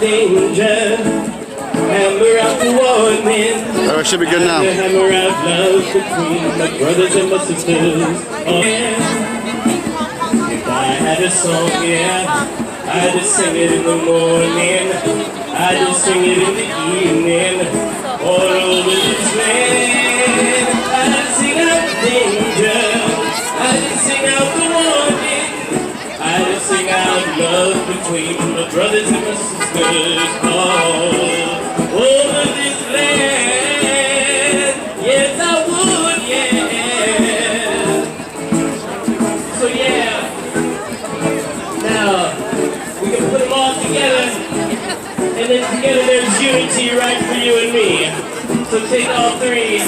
danger, hammer out the warning. Oh, it should be good now. Hammer out love between my brothers and my sisters. Oh yeah. If I had a song, yeah, I'd just sing it in the morning. I'd just sing it in the evening. All over this land. I'd sing out danger. I'd sing out the warning. I'd sing out love between my brothers and my sisters. All over this land. Yes, I would, yeah. So yeah. Now, we can put them all together. And then together there's unity right for you and me. So take all three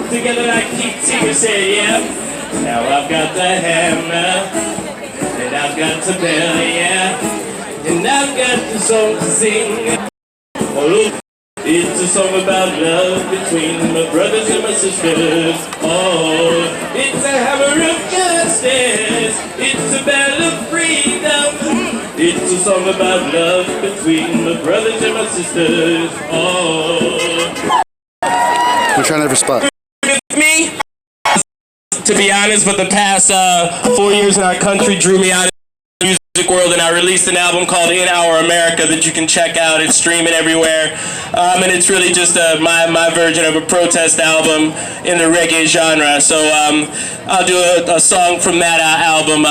together like Keith Seeger said, yeah? Now I've got the hammer, and I've got the bell, yeah? And I've got the song to sing. Oh, look, it's a song about love between my brothers and my sisters. Oh, it's a hammer of justice. It's a battle of freedom. It's a song about love between my brothers and my sisters. Oh. We're trying every spot. Me, to be honest, but the past 4 years in our country drew me out of the music world, and I released an album called In Our America that you can check out. It's streaming everywhere, and it's really just my version of a protest album in the reggae genre. So I'll do a song from that album,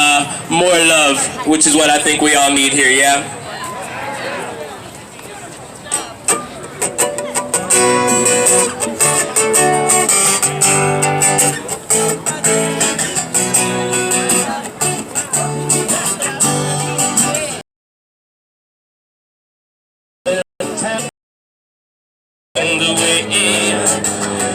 More Love, which is what I think we all need here, yeah?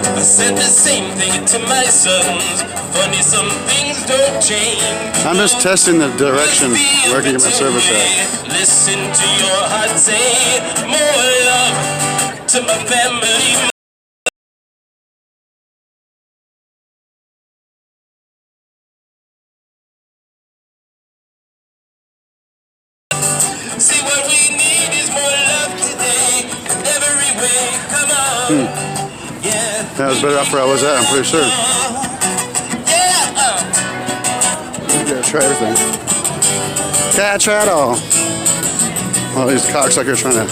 I said the same thing to my sons. Funny, some things don't change. I'm just testing the direction where I can get my service at. Listen to your heart say more love to my family. See, what we need is more love today. Every way, come on. Yeah. That was better off where I was at, I'm pretty sure. You gotta try everything. Gotta try it all. All these cocksuckers trying to.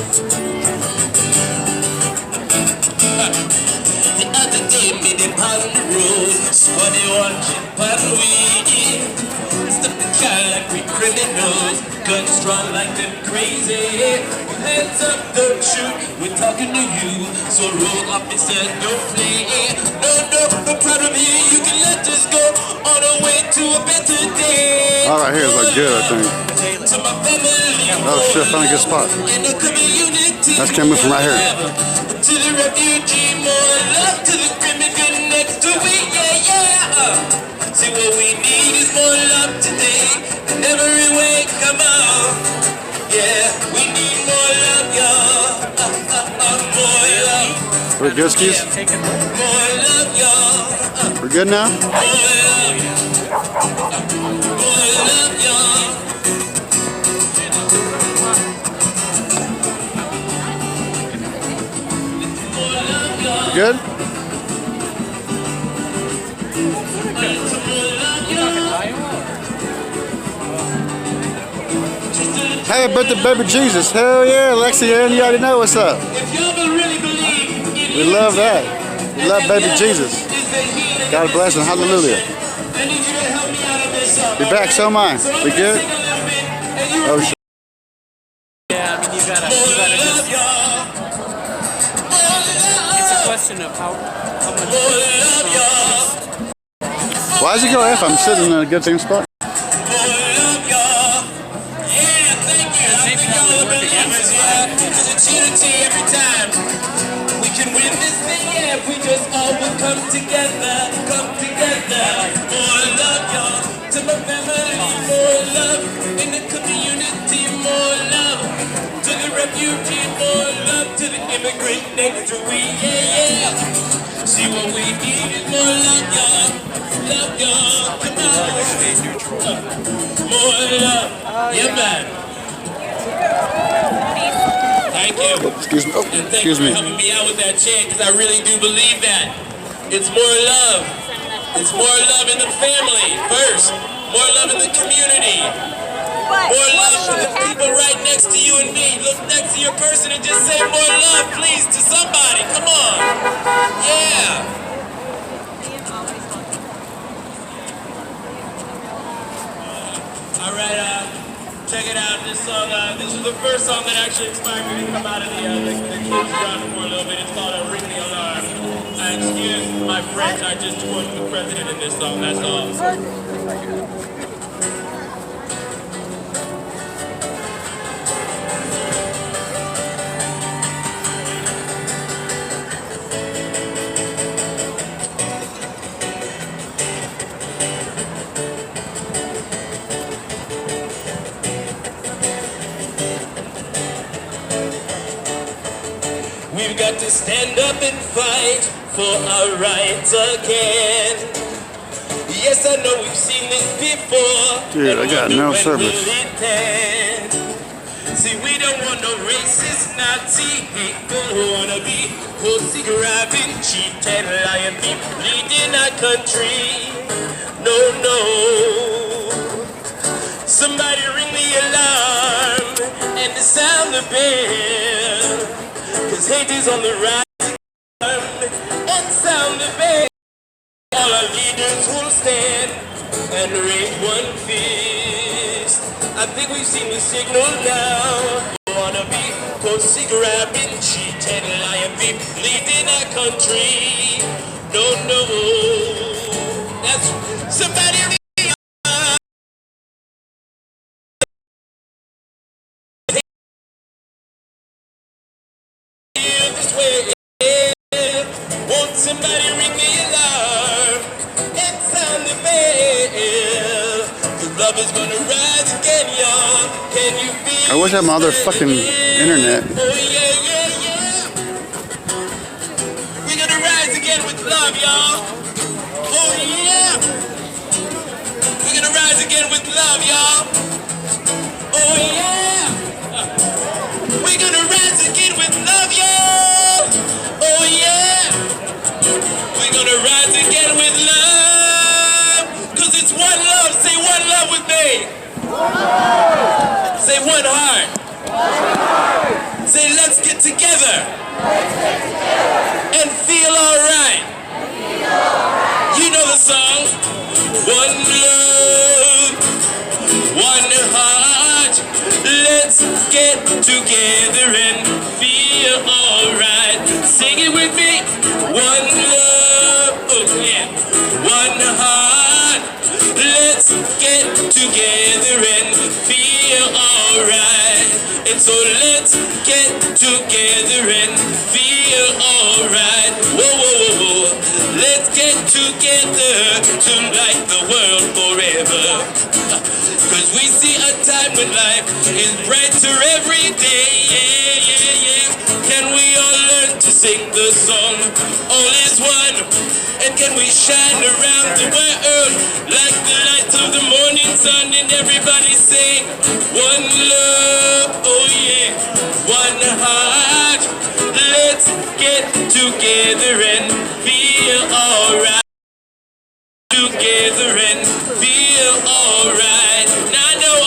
The other day, made it on the road. Somebody watching paddle weed. Stuff the car like we criminals. Guns strong like them crazy. Hands up, don't shoot. We're talking to you. So roll up and say, don't play. No problem here. You can let us go on our way to a better day. All right, here is like good, I think. Oh shit, I found a good spot. That's coming move from right here. To the refugee, more love to the criminal next to me, yeah. See, what we need is more love today. In every way, come on. Yeah, we need more love, y'all. More love. We're good, skis? More love, y'all. We're good now? More love. More love, y'all. Good? Hey, but the baby Jesus. Hell yeah, Lexi, you already know what's up. We love that. We love baby Jesus. God bless him. Hallelujah. Be back, so am I. We good? Oh, shit. Yeah, I mean, you gotta just... It's a question of how much... Why does he go F? I'm sitting in a good same spot. We just all will come together. More love, y'all, to my family. More love in the community. More love to the refugee. More love to the immigrant next to me. Yeah. See, what we need is more love, y'all. Love, y'all. Come on. More love. Yeah, man. Thank you. Excuse me. Oh, And thank excuse you me. for helping me out with that chant, because I really do believe that. It's more love. It's more love in the family first. More love in the community. More love for the people right next to you and me. Look next to your person and just say more love, please, to somebody. Come on. Yeah. All right, check it out. This song, this was the first song that actually inspired me to come out of the kids' genre for a little bit. It's called Ring the Alarm. Excuse my French, I just quoted the president in this song, that's all. We've got to stand up and fight for our rights again. Yes, I know we've seen this before. Dude, I got no service. See, we don't want no racist, Nazi, hateful, wannabe, pussy grabbing, cheating, lying, people bleeding our country. No, no. Somebody ring the alarm and sound the bell. Cause hate is on the rise and sound the bell. All our leaders will stand and raise one fist. I think we've seen the signal now. Wanna be pussy grabbing, cheating, lying, be bleeding our country. No, no. That's somebody. This way, won't somebody ring the alarm and sound the bell? The love is gonna rise again, y'all. Can you feel? I wish I had my other fucking internet. Oh yeah, yeah, yeah. We're gonna rise again with love, y'all. Oh yeah. We're gonna rise again with love, y'all. Oh yeah. We're gonna rise again with love, y'all. Oh yeah. We're gonna rise again with love. Cause it's one love. Say one love with me. Say one heart. Say let's get together. And feel alright. You know the song. One love. One heart. Let's get together and feel alright. Sing it with me. One love. Oh yeah. One heart. Let's get together and feel alright. And so let's get together and feel alright. Whoa, whoa, whoa, whoa. Let's get together to light the world forever. Cause we see a time when life is brighter every day. Yeah, yeah, yeah. Can we all learn to sing the song? All is one. And can we shine around the world like the light of the morning sun? And everybody sing one love. Oh yeah. One heart. Let's get together and feel alright. Together and feel alright. Now I know,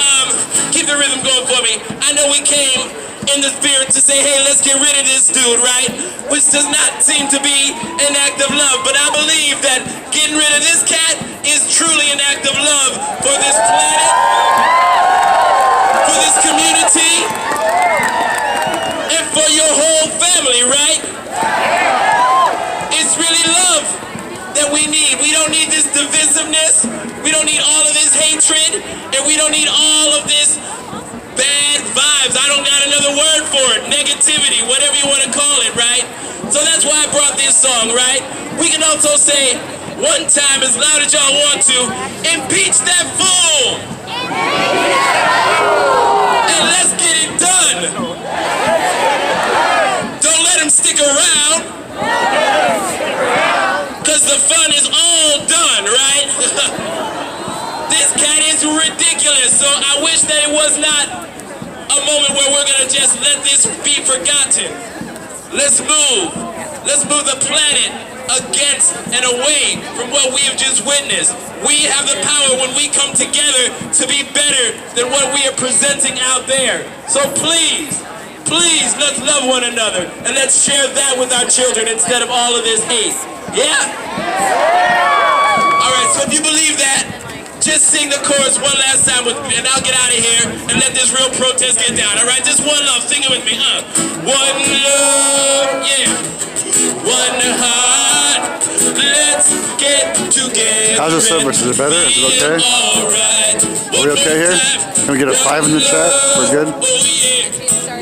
keep the rhythm going for me. I know we came in the spirit to say, hey, let's get rid of this dude, right? Which does not seem to be an act of love, but I believe that getting rid of this cat is truly an act of love for this planet, for this community, and for your whole family, right? It's really love that we need. We don't need this divisiveness. We don't need all of this hatred. And we don't need all of this bad vibes. I don't got another word for it. Negativity, whatever you want to call it, right? So that's why I brought this song, right? We can also say one time as loud as y'all want to, impeach that fool. And let's get it done. Don't let him stick around. Cause the fun is all done, right? This cat is ridiculous, so I wish that it was not a moment where we're going to just let this be forgotten. Let's move. Let's move the planet against and away from what we have just witnessed. We have the power when we come together to be better than what we are presenting out there. So please, please, let's love one another and let's share that with our children instead of all of this hate. Yeah? All right, so if you believe that, just sing the chorus one last time with me and I'll get out of here and let this real protest get down. All right, just one love. Sing it with me. One love, yeah. One heart. Let's get together. How's the service? Is it better? Is it okay? Right. Are we okay here? Can we get a 5 in the chat? We're good? Oh, yeah.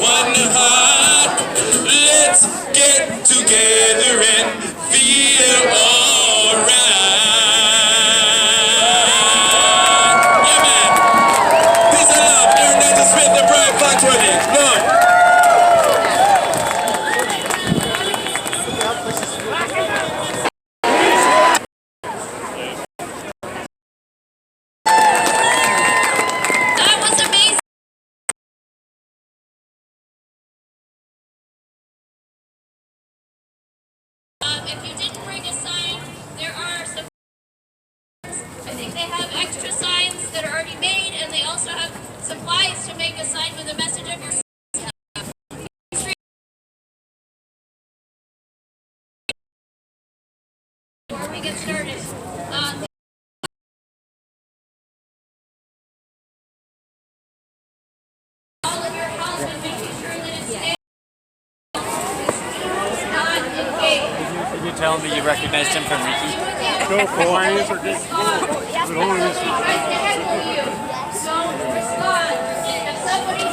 One heart. Let's get together and feel alright. Yeah, man. Peace and love. Aaron Smith and Brian Foxworthy. Love. If you didn't bring a sign, there are some. I think they have extra signs that are already made, and they also have supplies to make a sign with a message of your. Before we get started, all of your house and making sure that it stays not engaged. Can you tell me you recognized him from Ricky? Go for it.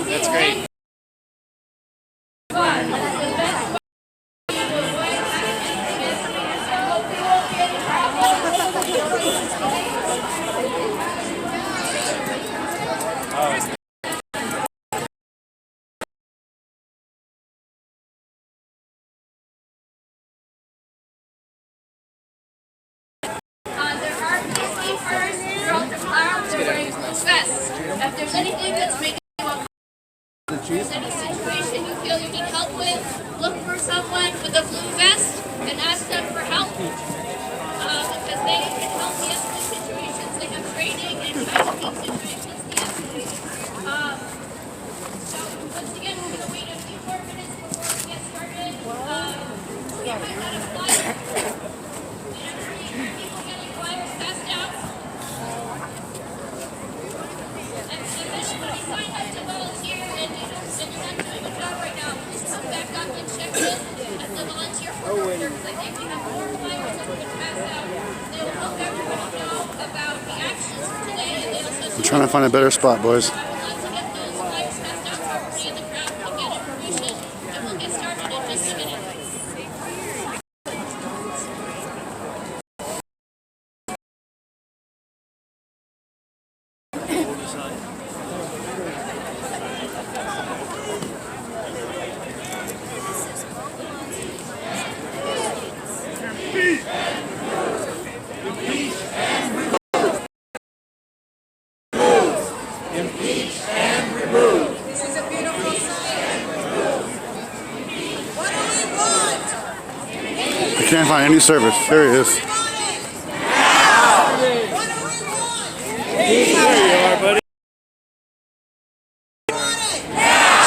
That's great. There are gatekeepers throughout the cloud that are wearing blue vests. If there's anything that's making you uncomfortable, if there's any situation you feel you need help with, look for someone with a blue vest and ask them for help. Because they can help de-escalate situations. They have training and try to keep situations de-escalated. So once again, we're going to wait a few more minutes before we get started. We might run a flyer. People getting flyers passed out. And if anybody signed up to volunteer and you're not doing a job right now, please come back up and check in at the volunteer coordinator, because I think we have more flyers that have been passed out. They will help everybody know about the actions for today, and they also I'm trying to find a better spot, boys. would like to get those flyers passed out to everybody in the crowd and get information, and we'll get started in just a minute. This is a beautiful sign. What do we want? I can't find any service. There he is. What do we want? There you are, buddy.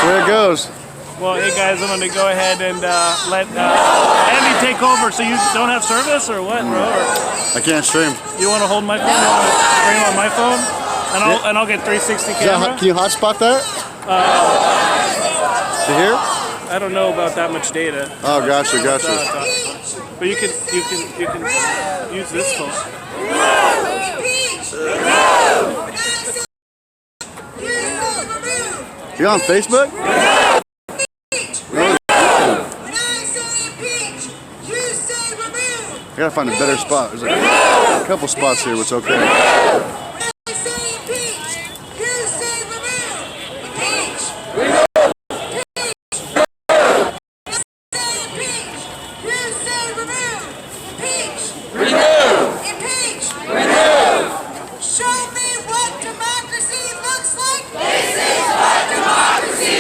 So there it goes. Well, hey guys, I'm gonna go ahead and let Andy take over. So you don't have service or what, bro? Or I can't stream. you want to hold my phone? You want to stream on my phone? And I'll get 360 camera. Can you hotspot that? To here? I don't know about that much data. Oh, gotcha. But you can use this phone. You on Facebook? When I say impeach, you say remove. I gotta find a better spot. There's like a couple spots here, which is okay. When I say impeach, you say remove. Impeach. Impeach. Show me what democracy looks like. This is what democracy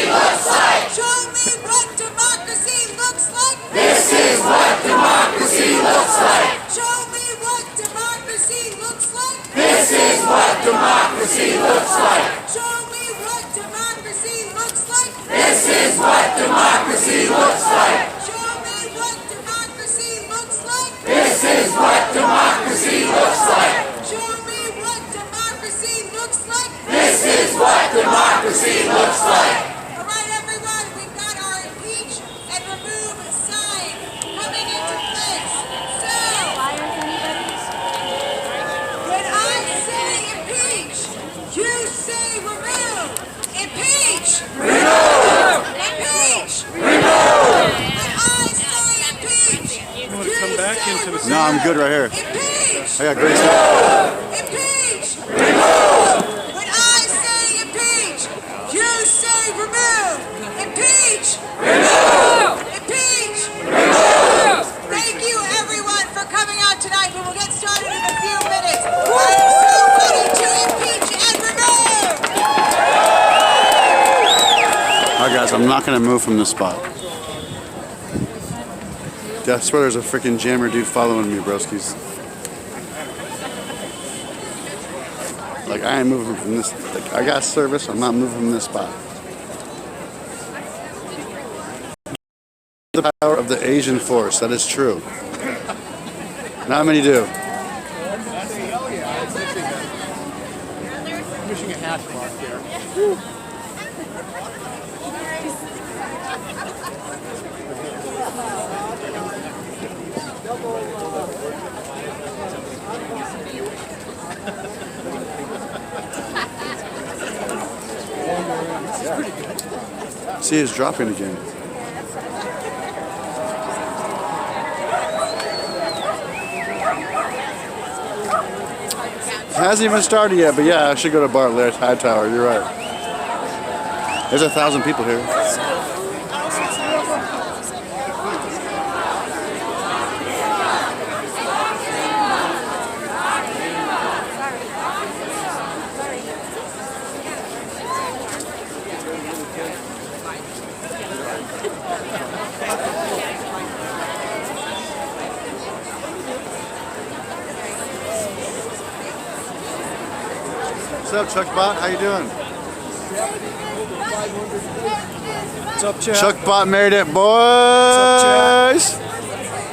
looks like. This is what democracy looks like. Show me what democracy looks like. This is what democracy looks like. Show me what democracy looks like. This is what democracy looks like. Show me what democracy looks like. This is what democracy looks like. All right, everyone, we've got our impeach and remove sign coming into place. So, when I say impeach, you say remove. Impeach. Remove! Impeach. Remove! When I say impeach, You want to come back into the No, I'm good right here. impeach. I got great stuff. Impeach. Remove. When I say impeach, you say remove. Impeach. Remove. Impeach. Remove. Thank you, everyone, for coming out tonight. We will get started in a few minutes. I am so ready to impeach and remove. Alright guys, I'm not gonna move from this spot. Yeah, I swear there's a freaking jammer dude following me, broskies. Like, I ain't moving from this. Like, I got service, I'm not moving from this spot. The power of the Asian force, that is true. Not many do. pushing a hat clock here. See, it's dropping again. Hasn't even started yet, but yeah, I should go to Bartlett High Tower. You're right. There's 1,000 people here. What's up, Chuck Bot? How you doing? What's up, Chad? Chuck Bot made it, boys! What's up,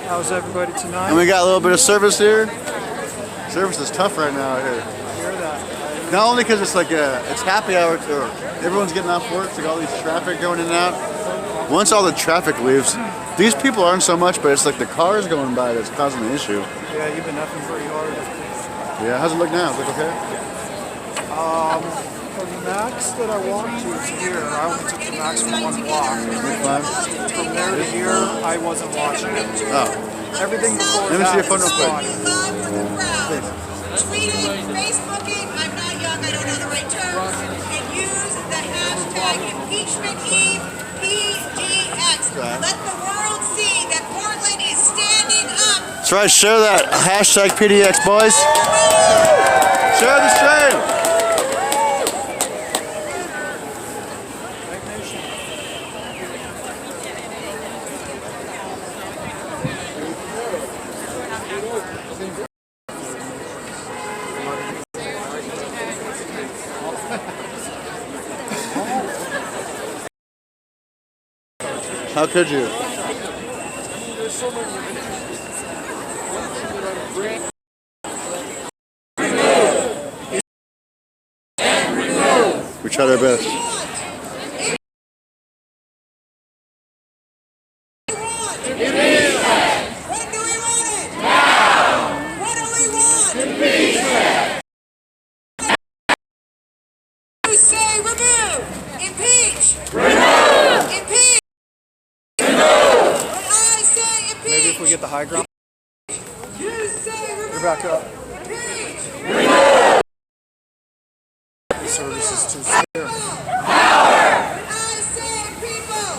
How's everybody tonight? And we got a little bit of service here. Service is tough right now out here. Hear that? Not only because it's like it's happy hour, or everyone's getting off work, so like all these traffic going in and out. Once all the traffic leaves, these people aren't so much, but it's like the cars going by that's causing the issue. Yeah, you've been effing pretty hard. Yeah, how's it look now? Is it okay? From the max that I walked to here, I only took the max for one block. Fine. From there to here, I wasn't watching it. Oh. Everything before Let me see your that phone was real quick. fine. Live for the crowd. Tweeting, Facebooking, I'm not young, I don't know the right terms, and use the hashtag ImpeachmentEPDX. Let the world see that Portland is standing up. That's right, share that. Hashtag PDX, boys. Share the stream. How could you? We tried our best. When do we want it? Now! What do we want? Impeachment! You say remove! Impeach! Remove! Impeach! Remove! When I say impeach! Maybe if we get the high ground. You say remove! You're back up. Impeach! The service is too severe. When I say people!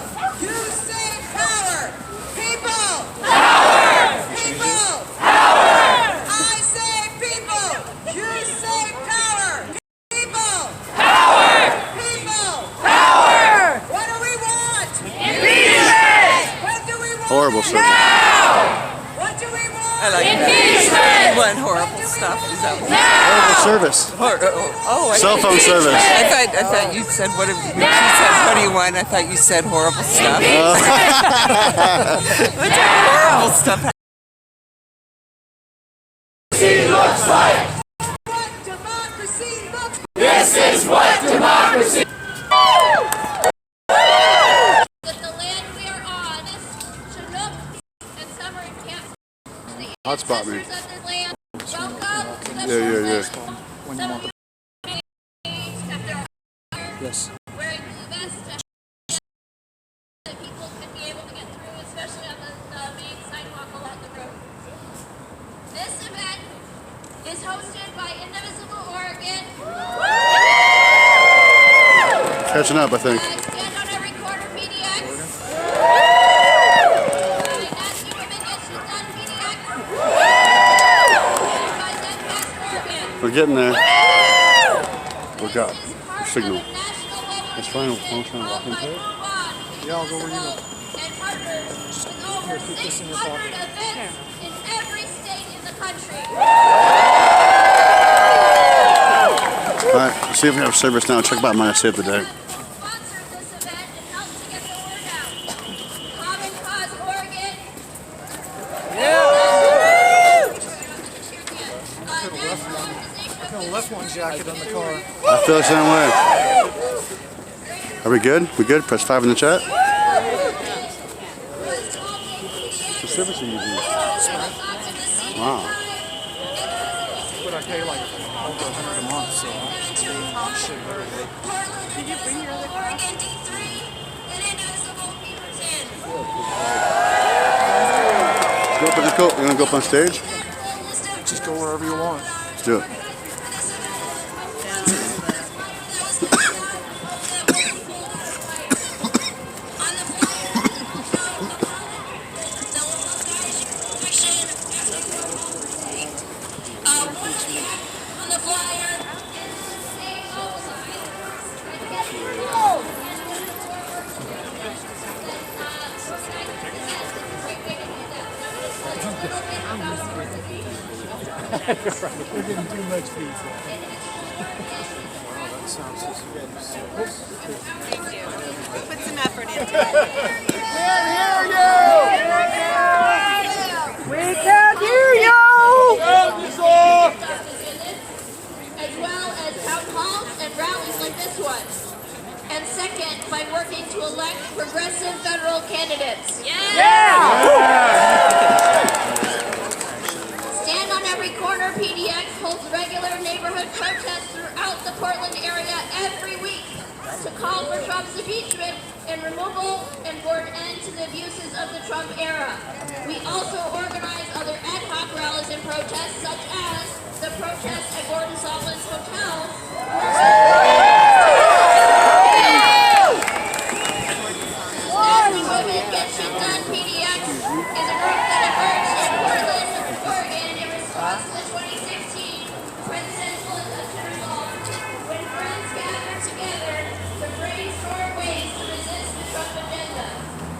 You say power! People! Power! People! Power! I say people! You say power! People! Power! People! Power! What do we want? Impeachment! What do we want? Horrible service. Now! What do we want? Impeachment! What horrible stuff is that? Horrible service. I Cell phone service. I thought you said what? She said what do you want? I thought you said horrible stuff. What type of horrible stuff? Looks like. What democracy looks like. This is what democracy. That the land we are on, Chinook and summer camp, the Hotspot me. ancestors of the land, welcome to the Yeah. When you want the yes. wearing blue vests that people can be able to get through, especially on the main sidewalk along the road. This event is hosted by Indivisible Oregon. Catching up, I think. Stand on every corner PDX. Nasty Women Get Shit Done PDX. By Demcast Oregon. We're getting there. We got This is the part signal. of the national webinar It's fine. We're trying to walk into it. Yeah, I'll go where you go. and partners with over keep this in your 600 pocket. events in every state in the country. Alright, let's see if we have service now. Check about mine. Save the day. Sponsored this event and helped to get the word out. Common Cause Oregon. I left one jacket in the car. I feel the same way. Are we good? We good? Press 5 in the chat. What service are you using? Wow. But I pay like over $100 a month, so it's being on shit every day. Did you bring your other Oregon D3 and Indivisible Beaverton. Go up in the coat. You want to go up on stage? Just go wherever you want. Let's do it. On the flyer. We're getting too much pizza. Wow, that sounds just Put some effort into it. We can't hear you. As well as town halls and rallies like this one. And second, by working to elect progressive federal candidates. Stand on Every Corner PDX holds regular neighborhood protests throughout the Portland area every week to call for Trump's impeachment and removal and for an end to the abuses of the Trump era. We also organize other ad hoc rallies and protests, such as the protest at Gordon Sondland's hotel. Nasty Women Get Shit Done PDX is a group that emerged in Portland, Oregon in response to the 2016 presidential election results when friends gathered together to brainstorm ways to resist the Trump agenda.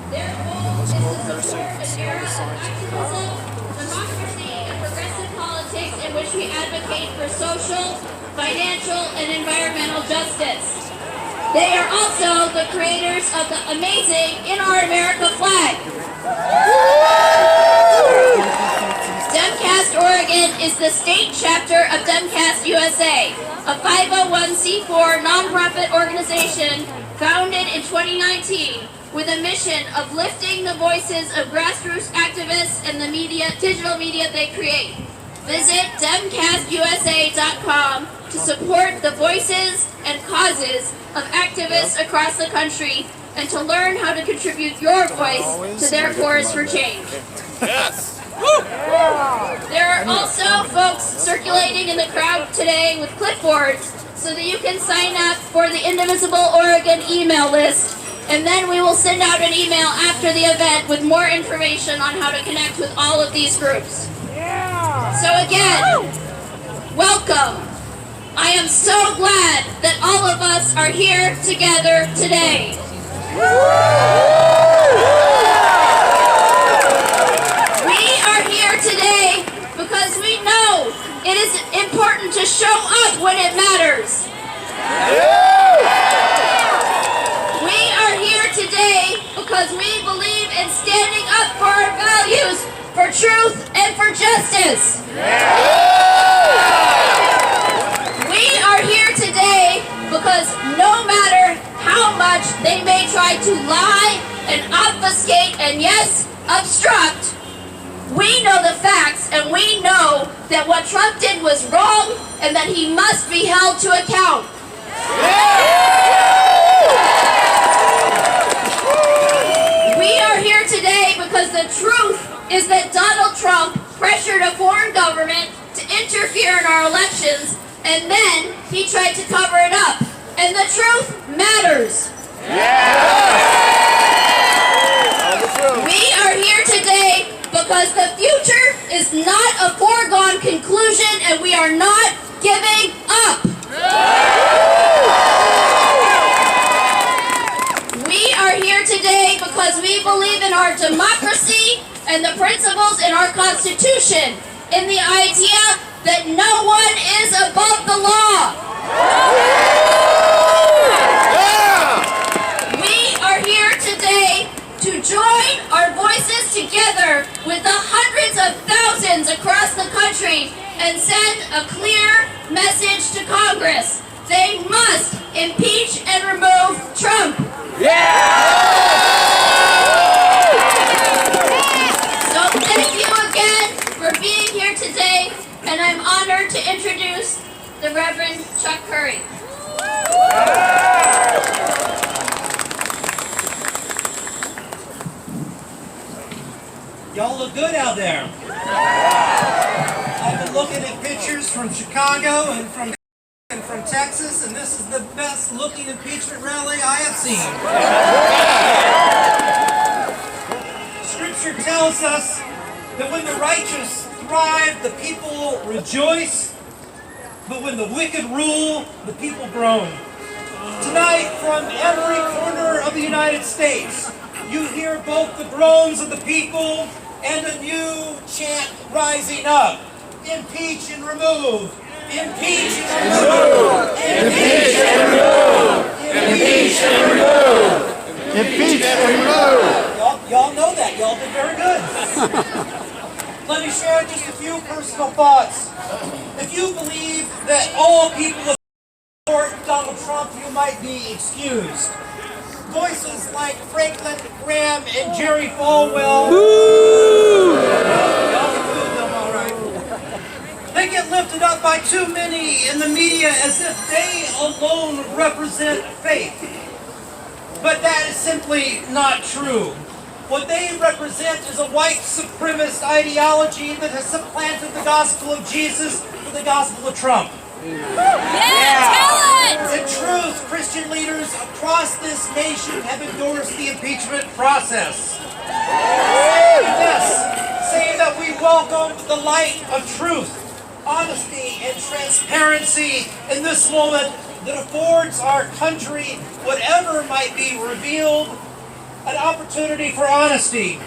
Their goal is to support an era of activism, democracy, and progressive politics in which we advocate for social, financial, and environmental justice. They are also the creators of the amazing In Our America flag. Demcast Oregon is the state chapter of Demcast USA, a 501c4 nonprofit organization founded in 2019 with a mission of lifting the voices of grassroots activists and the digital media they create. Visit demcastusa.com to support the voices and causes of activists across the country and to learn how to contribute your voice to their chorus for change. Yes. There are also folks circulating in the crowd today with clipboards so that you can sign up for the Indivisible Oregon email list, and then we will send out an email after the event with more information on how to connect with all of these groups. So again, welcome. I am so glad that all of us are here together today. We are here today because we know it is important to show up when it matters. We are here today because we believe in standing up for our values, for truth, and for justice. We are here today because no matter how much they may try to lie and obfuscate and yes, obstruct, we know the facts and we know that what Trump did was wrong and that he must be held to account. We are here today because the truth is that Donald Trump pressured a foreign government to interfere in our elections, and then he tried to cover it up. And the truth matters. We are here today because the future is not a foregone conclusion and we are not giving up. We are here today because we believe in our democracy and the principles in our Constitution, in the idea that no one is above the law. We are here today to join our voices together with the hundreds of thousands across the country and send a clear message to Congress. They must impeach and remove Trump. So thank you again for being here today, and I'm honored to introduce the Reverend Chuck Currie. Y'all look good out there. I've been looking at pictures from Chicago and from Texas, and this is the best looking impeachment rally I have seen. Scripture tells us that when the righteous thrive, the people rejoice, but when the wicked rule, the people groan. Tonight, from every corner of the United States, you hear both the groans of the people and a new chant rising up. Impeach and remove. Impeach and remove. Impeach and remove. Impeach and remove. Impeach and remove. Y'all know that. Y'all did very good. Let me share just a few personal thoughts. If you believe that all people support Donald Trump, you might be excused. Voices like Franklin Graham and Jerry Falwell. They get lifted up by too many in the media as if they alone represent faith. But that is simply not true. What they represent is a white supremacist ideology that has supplanted the gospel of Jesus for the gospel of Trump. In truth, Christian leaders across this nation have endorsed the impeachment process. Saying that we welcome the light of truth, honesty, and transparency in this moment that affords our country, whatever might be revealed, an opportunity for honesty.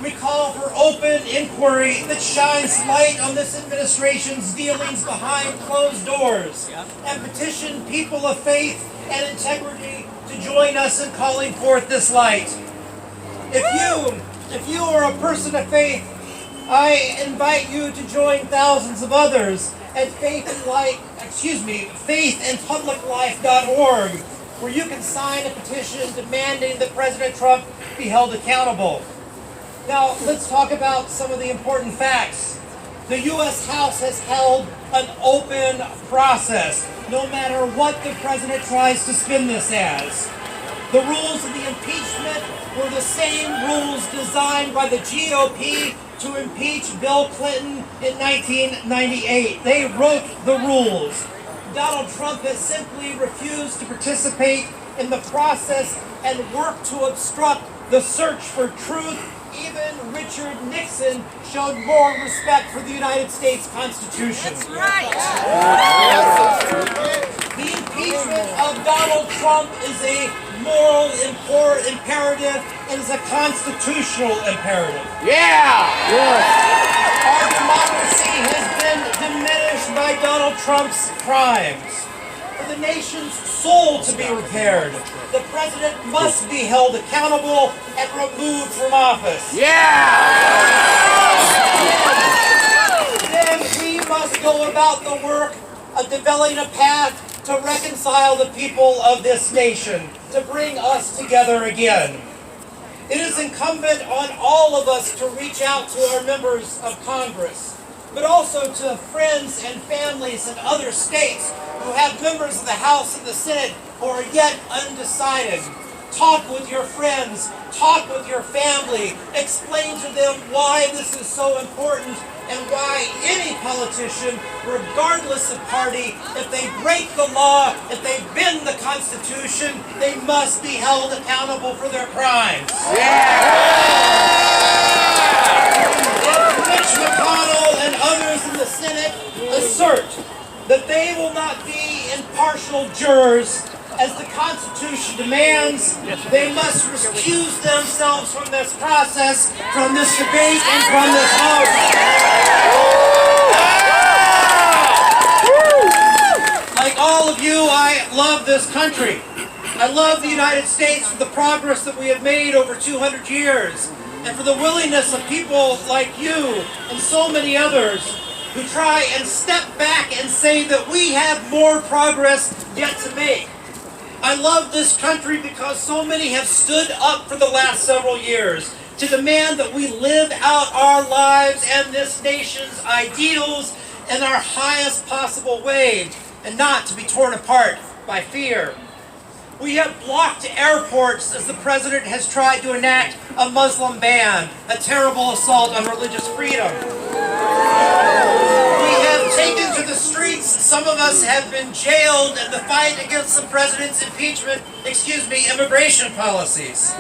We call for open inquiry that shines light on this administration's dealings behind closed doors, and petition people of faith and integrity to join us in calling forth this light. If you are a person of faith, I invite you to join thousands of others at faithandpubliclife.org, where you can sign a petition demanding that President Trump be held accountable. Now, let's talk about some of the important facts. The U.S. House has held an open process, no matter what the president tries to spin this as. The rules of the impeachment were the same rules designed by the GOP to impeach Bill Clinton in 1998. They wrote the rules. Donald Trump has simply refused to participate in the process and work to obstruct the search for truth. Even Richard Nixon showed more respect for the United States Constitution. That's right. The impeachment of Donald Trump is a moral imperative and is a constitutional imperative. Yeah! Our democracy has been diminished by Donald Trump's crimes. For the nation's soul to be repaired, the president must be held accountable and removed from office. Then we must go about the work of developing a path to reconcile the people of this nation, to bring us together again. It is incumbent on all of us to reach out to our members of Congress, but also to friends and families in other states who have members of the House and the Senate who are yet undecided. Talk with your friends, talk with your family, explain to them why this is so important and why any politician, regardless of party, if they break the law, if they bend the Constitution, they must be held accountable for their crimes. If Mitch McConnell and others in the Senate assert that they will not be impartial jurors as the Constitution demands, they must recuse themselves from this process, from this debate, and from this House. Like all of you, I love this country. I love the United States for the progress that we have made over 200 years, and for the willingness of people like you and so many others who try and step back and say that we have more progress yet to make. I love this country because so many have stood up for the last several years to demand that we live out our lives and this nation's ideals in our highest possible way and not to be torn apart by fear. We have blocked airports as the president has tried to enact a Muslim ban, a terrible assault on religious freedom. We have taken to the streets. Some of us have been jailed in the fight against the president's immigration policies.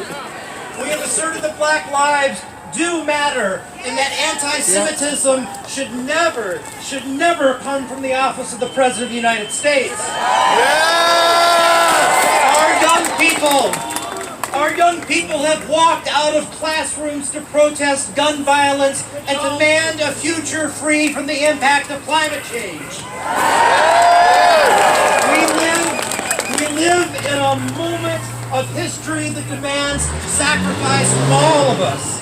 We have asserted that black lives do matter and that anti-Semitism should never come from the office of the President of the United States. Our young people have walked out of classrooms to protest gun violence and demand a future free from the impact of climate change. We live in a moment of history that demands sacrifice from all of us.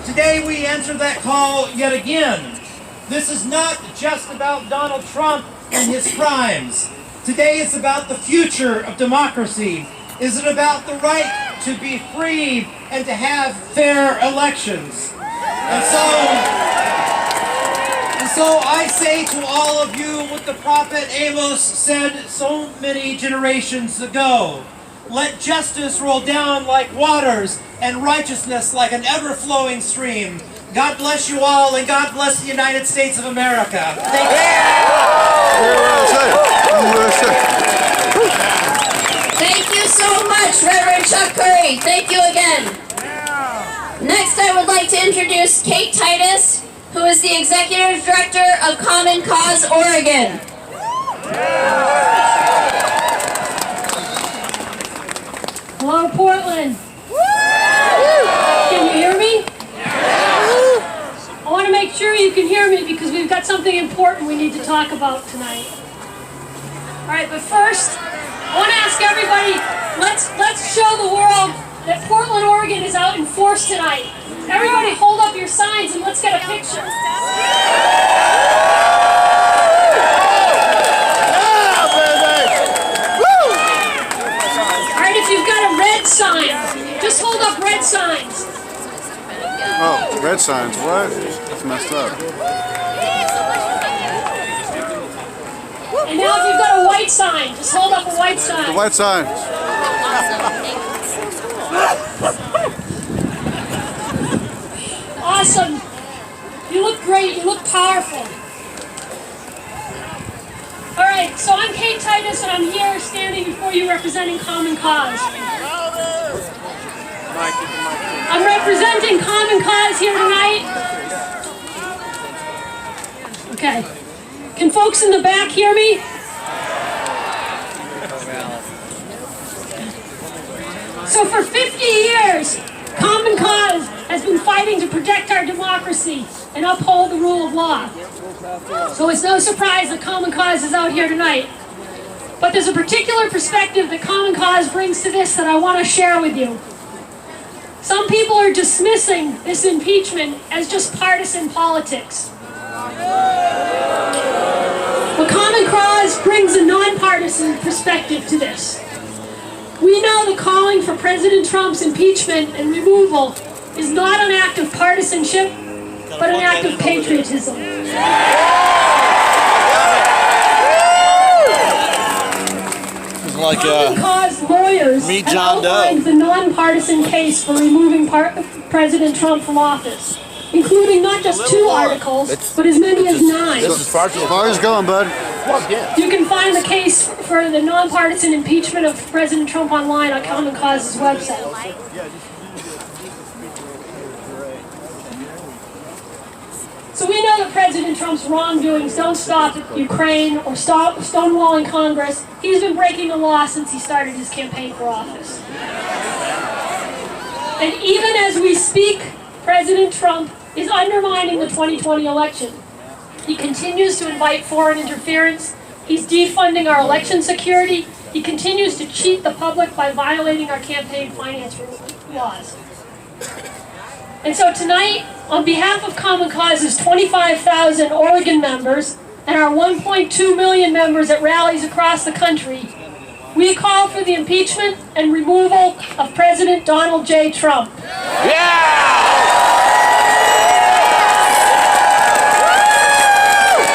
Today we answer that call yet again. This is not just about Donald Trump and his crimes. Today it's about the future of democracy. Is it about the right to be free and to have fair elections? And so I say to all of you what the prophet Amos said so many generations ago. Let justice roll down like waters and righteousness like an ever-flowing stream. God bless you all, and God bless the United States of America. Thank you. Thank you so much, Reverend Chuck Currie. Thank you again. Next, I would like to introduce Kate Titus, who is the Executive Director of Common Cause Oregon. Hello, Portland. Can you hear me? I want to make sure you can hear me because we've got something important we need to talk about tonight. All right, but first, I want to ask everybody, let's show the world that Portland, Oregon is out in force tonight. Everybody hold up your signs and let's get a picture. Alright, if you've got a red sign, just hold up red signs. Oh, red signs, what? That's messed up. And now if you've got a white sign, just hold up a white sign. The white sign. Awesome. You look great, you look powerful. Alright, so I'm Kate Titus and I'm here standing before you representing Common Cause. I'm representing Common Cause here tonight. Okay. Can folks in the back hear me? So for 50 years, Common Cause has been fighting to protect our democracy and uphold the rule of law. So it's no surprise that Common Cause is out here tonight. But there's a particular perspective that Common Cause brings to this that I want to share with you. Some people are dismissing this impeachment as just partisan politics. But Common Cause brings a nonpartisan perspective to this. We know that calling for President Trump's impeachment and removal is not an act of partisanship, but an act of patriotism. Like Common Cause lawyers meet have John Doe. outlined the nonpartisan case for removing President Trump from office, including not just 2 articles, but as many as 9. As far as going, bud. You can find the case for the nonpartisan impeachment of President Trump online on Common Cause's website. So we know that President Trump's wrongdoings don't stop at Ukraine or stop stonewalling Congress. He's been breaking the law since he started his campaign for office. And even as we speak, President Trump is undermining the 2020 election. He continues to invite foreign interference. He's defunding our election security. He continues to cheat the public by violating our campaign finance laws. And so tonight, on behalf of Common Cause's 25,000 Oregon members and our 1.2 million members at rallies across the country, we call for the impeachment and removal of President Donald J. Trump.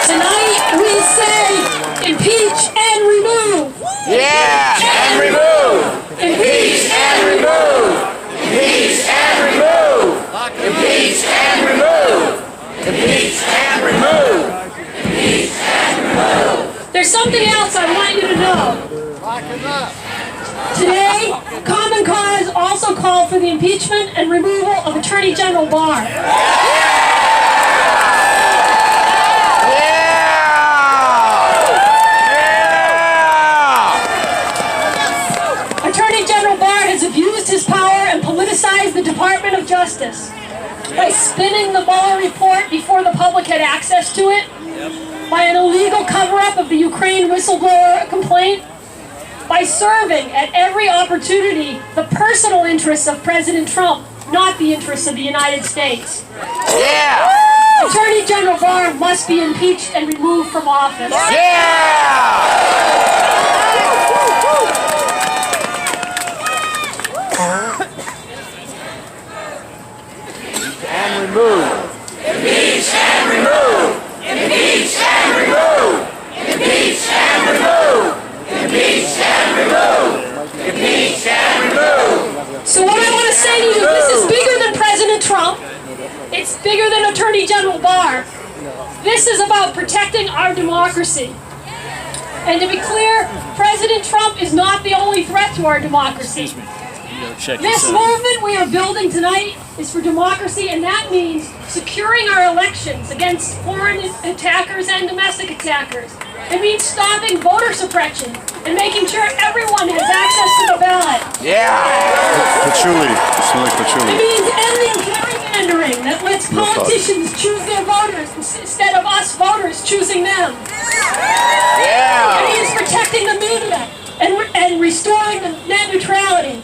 Tonight, we say, impeach and remove. And remove! Impeach And remove! Impeach and remove! Impeach and remove! Impeach and remove! Impeach and remove! There's something else I want you to know. Today, Common Cause also called for the impeachment and removal of Attorney General Barr. Attorney General Barr has abused his power and politicized the Department of Justice by spinning the Mueller report before the public had access to it, by an illegal cover-up of the Ukraine whistleblower complaint, by serving at every opportunity the personal interests of President Trump, not the interests of the United States. Attorney General Barr must be impeached and removed from office. And remove! Impeach and remove! Impeach and remove! Impeach and remove! Impeach and remove! Impeach and remove! So what I want to say to you, this is bigger than President Trump. It's bigger than Attorney General Barr. This is about protecting our democracy. And to be clear, President Trump is not the only threat to our democracy. This movement we are building tonight is for democracy, and that means securing our elections against foreign attackers and domestic attackers. It means stopping voter suppression and making sure everyone has access to the ballot. Patchouli. It smells like patchouli. It means ending gerrymandering that lets politicians choose their voters instead of us voters choosing them. It means protecting the media and restoring the net neutrality.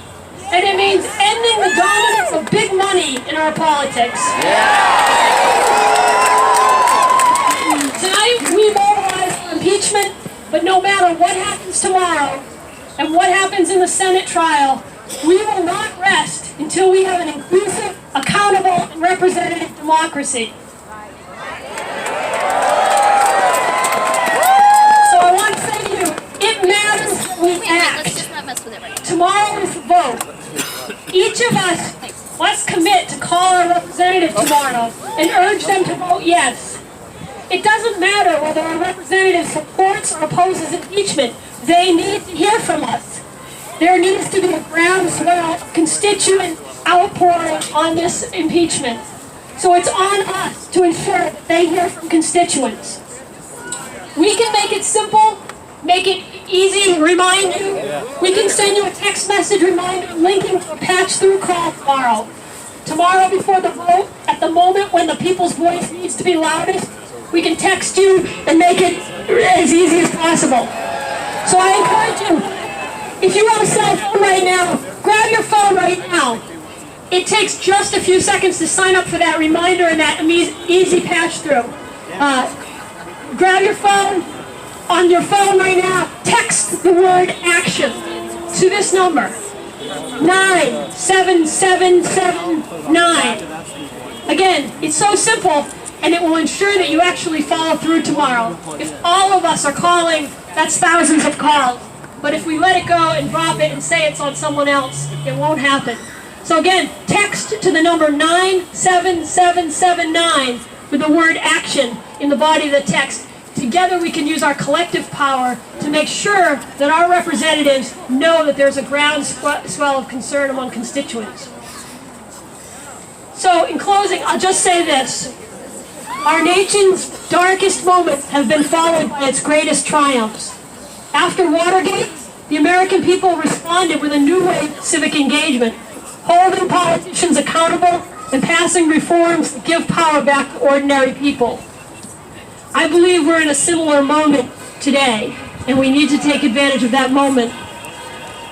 And it means ending the dominance of big money in our politics. Tonight we mobilize for impeachment, but no matter what happens tomorrow and what happens in the Senate trial, we will not rest until we have an inclusive, accountable, and representative democracy. So I want to say to you, it matters that we act. Let's just not mess with it right now. Tomorrow is the vote. Each of us must commit to call our representative tomorrow and urge them to vote yes. It doesn't matter whether our representative supports or opposes impeachment. They need to hear from us. There needs to be a groundswell constituent outpouring on this impeachment. So it's on us to ensure that they hear from constituents. We can make it simple, make it easy to remind you. We can send you a text message reminder linking to a patch-through call tomorrow. Tomorrow before the vote, at the moment when the people's voice needs to be loudest, we can text you and make it as easy as possible. So I encourage you, if you have a cell phone right now, grab your phone right now. It takes just a few seconds to sign up for that reminder and that easy patch through. Grab your phone. On your phone right now, text the word action to this number, 97779. Again, it's so simple, and it will ensure that you actually follow through tomorrow. If all of us are calling, that's thousands of calls. But if we let it go and drop it and say it's on someone else, it won't happen. So again, text to the number 97779 with the word action in the body of the text. Together we can use our collective power to make sure that our representatives know that there's a groundswell of concern among constituents. So in closing, I'll just say this. Our nation's darkest moments have been followed by its greatest triumphs. After Watergate, the American people responded with a new wave of civic engagement, holding politicians accountable and passing reforms that give power back to ordinary people. I believe we're in a similar moment today, and we need to take advantage of that moment.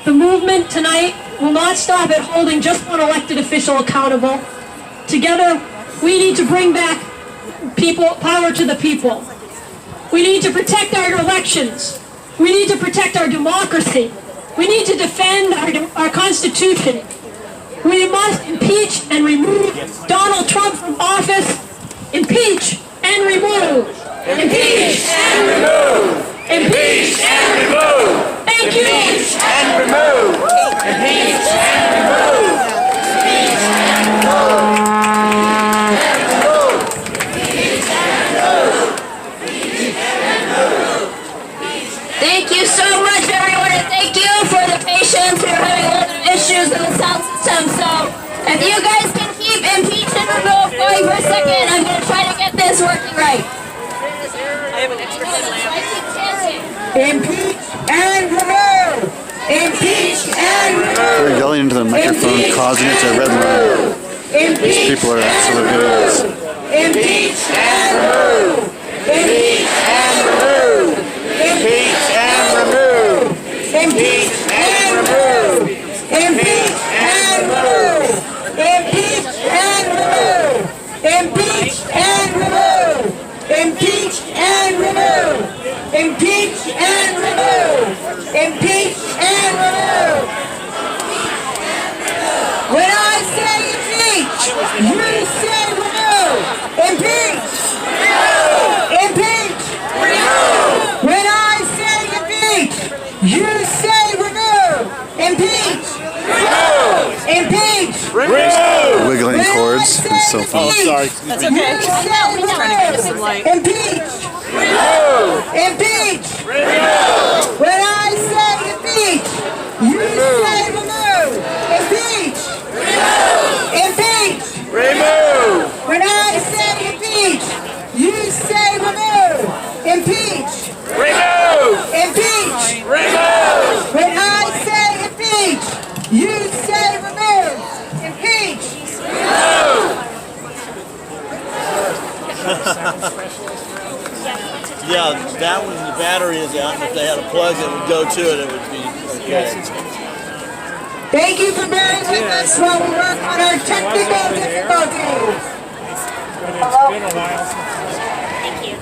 The movement tonight will not stop at holding just one elected official accountable. Together, we need to bring back power to the people. We need to protect our elections. We need to protect our democracy. We need to defend our Constitution. We must impeach and remove Donald Trump from office. Impeach and remove. Impeach and remove! Impeach and remove! Thank you! Impeach and remove! Impeach and remove! Impeach and remove! Thank you so much, everyone, and thank you for the patience. We're having a lot of issues with the sound system, so if you guys can keep impeach and remove going for a second, I'm going to try to get this working right. Impeach and remove! Impeach and remove! They're yelling into the microphone, causing it to redline. These people are absolute idiots. Impeach and remove! Impeach and remove! Impeach and remove! Impeach and remove! Impeach and remove! Impeach and remove! Impeach and remove! Impeach and remove! Impeach and remove! Impeach and remove! When I say impeach, you say remove! Impeach! Impeach! When I say impeach, you say remove! Impeach! Impeach! Wiggling cords. It's so funny. Oh, sorry. That's okay. Impeach! Impeach! When I say impeach, you say remove! Impeach! Impeach! When I say impeach, you say remove! Impeach! Impeach! When I say impeach, you say remove! Impeach! Yeah, that one, the battery is out, and if they had a plug that would go to it, it would be okay. Thank you for bearing with us while we work on our technical difficulties. It's been a while since. Thank you.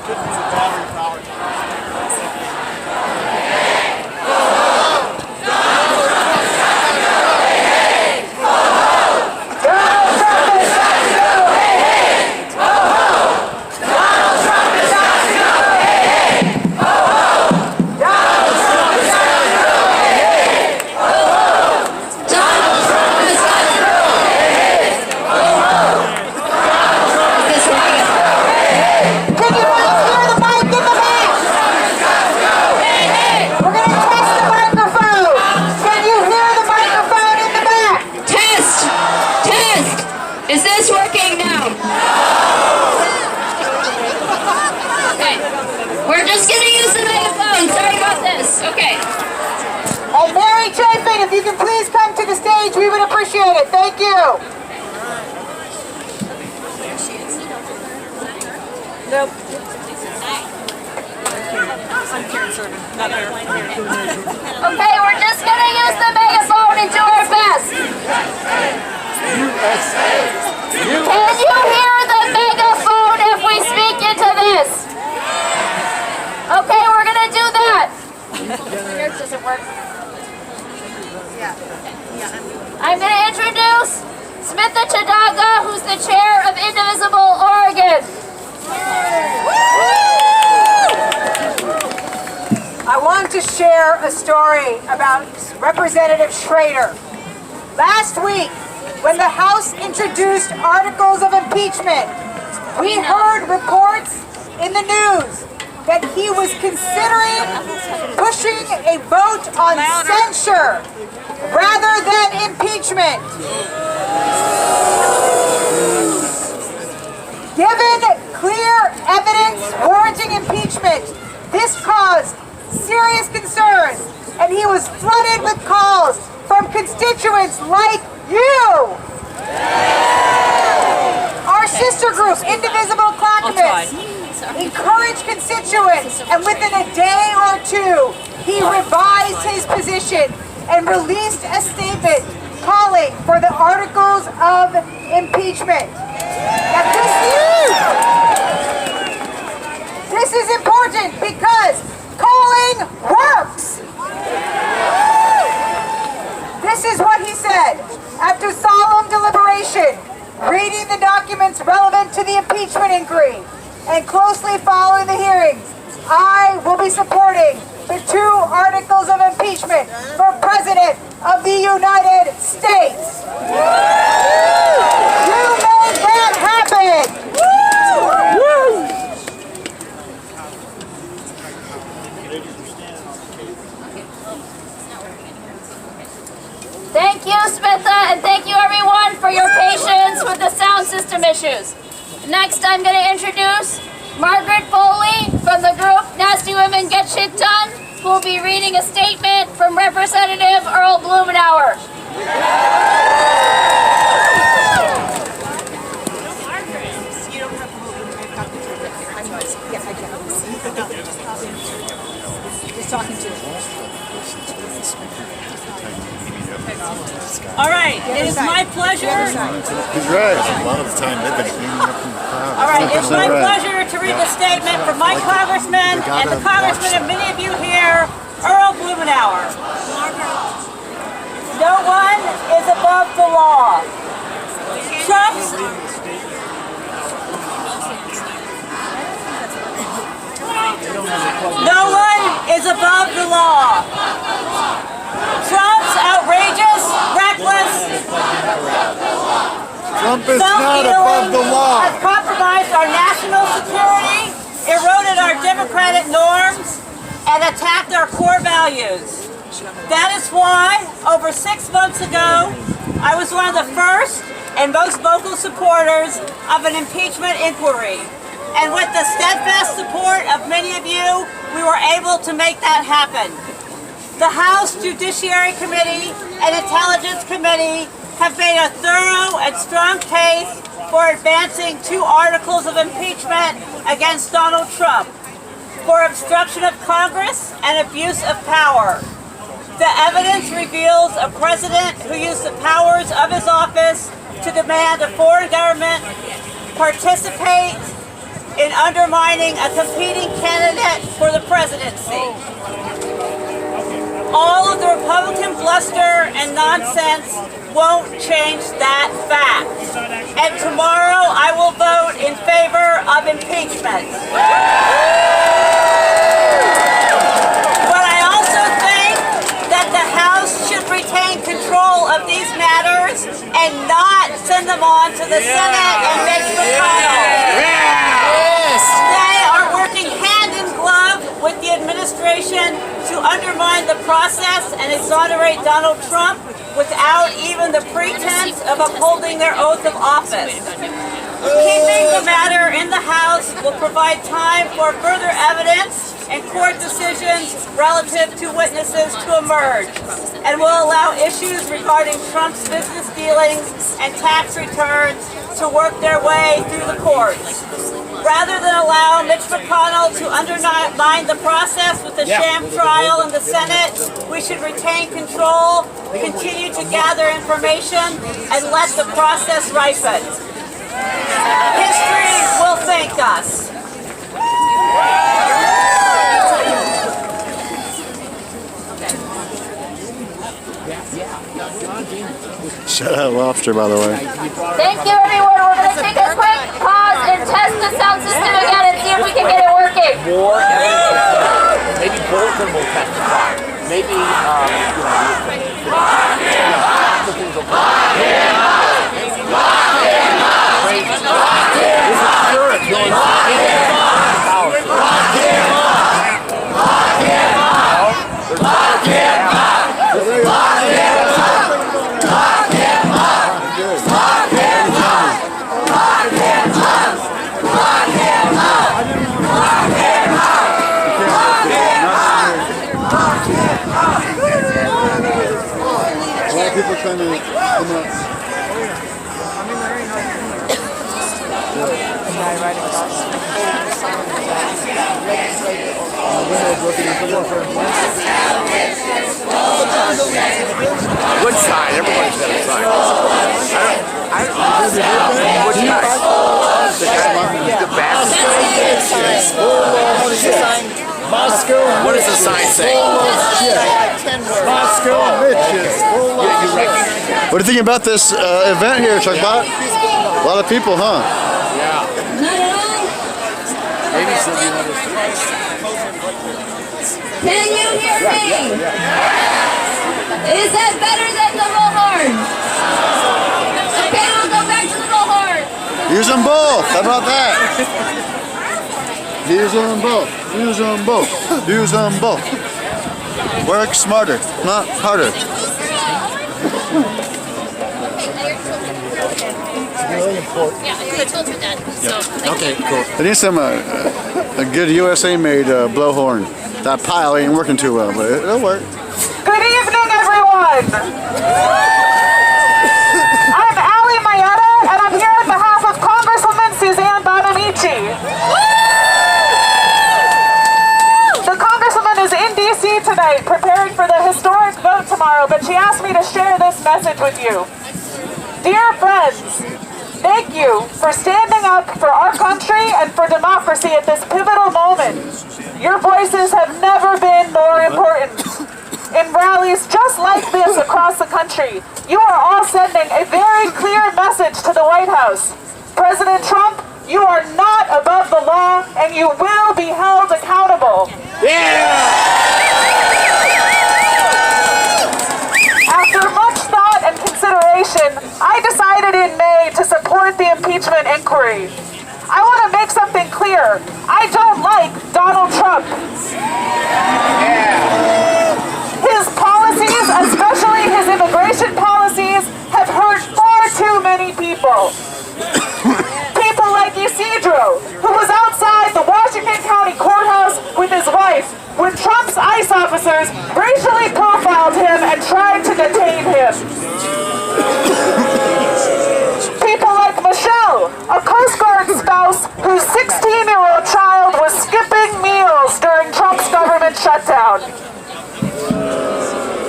If you can please come to the stage, we would appreciate it. Thank you. Nope. Okay, we're just gonna use the megaphone and do our best. Can you hear the megaphone if we speak into this? Okay, we're gonna do that. Yours doesn't work. I'm gonna introduce Smitha Chadaga, who's the chair of Indivisible Oregon. I want to share a story about Representative Schrader. Last week, when the House introduced articles of impeachment, we heard reports in the news that he was considering pushing a vote on censure rather than impeachment. Given clear evidence warranting impeachment, this caused serious concerns, and he was flooded with calls from constituents like you. Our sister group, Indivisible Clackamas, encouraged constituents, and within a day or two, he revised his position and released a statement calling for the articles of impeachment. Now this is important because calling works. This is what he said. After solemn deliberation, reading the documents relevant to the impeachment inquiry, and closely following the hearings, I will be supporting the 2 articles of impeachment for President of the United States. You made that happen. Thank you, Smitha, and thank you everyone for your patience with the sound system issues. Next, I'm going to introduce Margaret Foley from the group Nasty Women Get Shit Done, who will be reading a statement from Representative Earl Blumenauer. All right, it is my pleasure. He's right. A lot of the time they've been cleaning up from the crowd. All right, it's my pleasure to read the statement from my congressman and the congressman of many of you here, Earl Blumenauer. No one is above the law. No one is above the law. Trump's outrageous, reckless, Trump is not above the law. Has compromised our national security, eroded our democratic norms, and attacked our core values. That is why, over 6 months ago, I was one of the first and most vocal supporters of an impeachment inquiry. And with the steadfast support of many of you, we were able to make that happen. The House Judiciary Committee and Intelligence Committee have made a thorough and strong case for advancing 2 articles of impeachment against Donald Trump for obstruction of Congress and abuse of power. The evidence reveals a president who used the powers of his office to demand a foreign government participate in undermining a competing candidate for the presidency. All of the Republican bluster and nonsense won't change that fact. And tomorrow I will vote in favor of impeachment. But I also think that the House should retain control of these matters and not send them on to the Senate and Mitch McConnell. They are working hand in glove with the administration to undermine the process and exonerate Donald Trump without even the pretense of upholding their oath of office. Keeping the matter in the House will provide time for further evidence and court decisions relative to witnesses to emerge, and will allow issues regarding Trump's business dealings and tax returns to work their way through the courts. Rather than allow Mitch McConnell to undermine the process with the sham trial in the Senate, we should retain control, continue to gather information, and let the process ripen. History will thank us. Shout out Lobster, by the way. Thank you, everyone. We're going to take a quick pause and test the sound system again and see if we can get it working. More maybe Bolton will testify. Maybe, People trying to come up. Which side? Everybody's got a side. Which guy? The guy the back. Moscow. What does the sign say? Moscow bitches. You recognize What do you think about this event here, Chuck Bot? A lot of people, huh? Yeah. Maybe somebody understands. Can you hear me? Is that better than the bullhorn? Okay, I'll go back to the bullhorn. Use them both. How about that? Use them both. Use them both. Use them both. Work smarter, not harder. Yeah, I told you that. So, Okay, cool. I need some a good USA-made blowhorn. That pile ain't working too well, but it'll work. Good evening, everyone. I'm Allie Mayetta, and I'm here on behalf of Congresswoman Suzanne Bonamici. The Congresswoman is in D.C. tonight, preparing for the historic vote tomorrow, but she asked me to share this message with you. Dear friends, thank you for standing up for our country and for democracy at this pivotal moment. Your voices have never been more important. In rallies just like this across the country, you are all sending a very clear message to the White House. President Trump, you are not above the law and you will be held accountable. After much thought and consideration, I decided in May to support the impeachment inquiry. I want to make something clear. I don't like Donald Trump. His policies, especially his immigration policies, have hurt far too many people. People like Isidro, who was outside the Washington County Courthouse with his wife when Trump's ICE officers racially profiled him and tried to detain him. People like Michelle, a Coast Guard spouse whose 16-year-old child was skipping meals during Trump's government shutdown.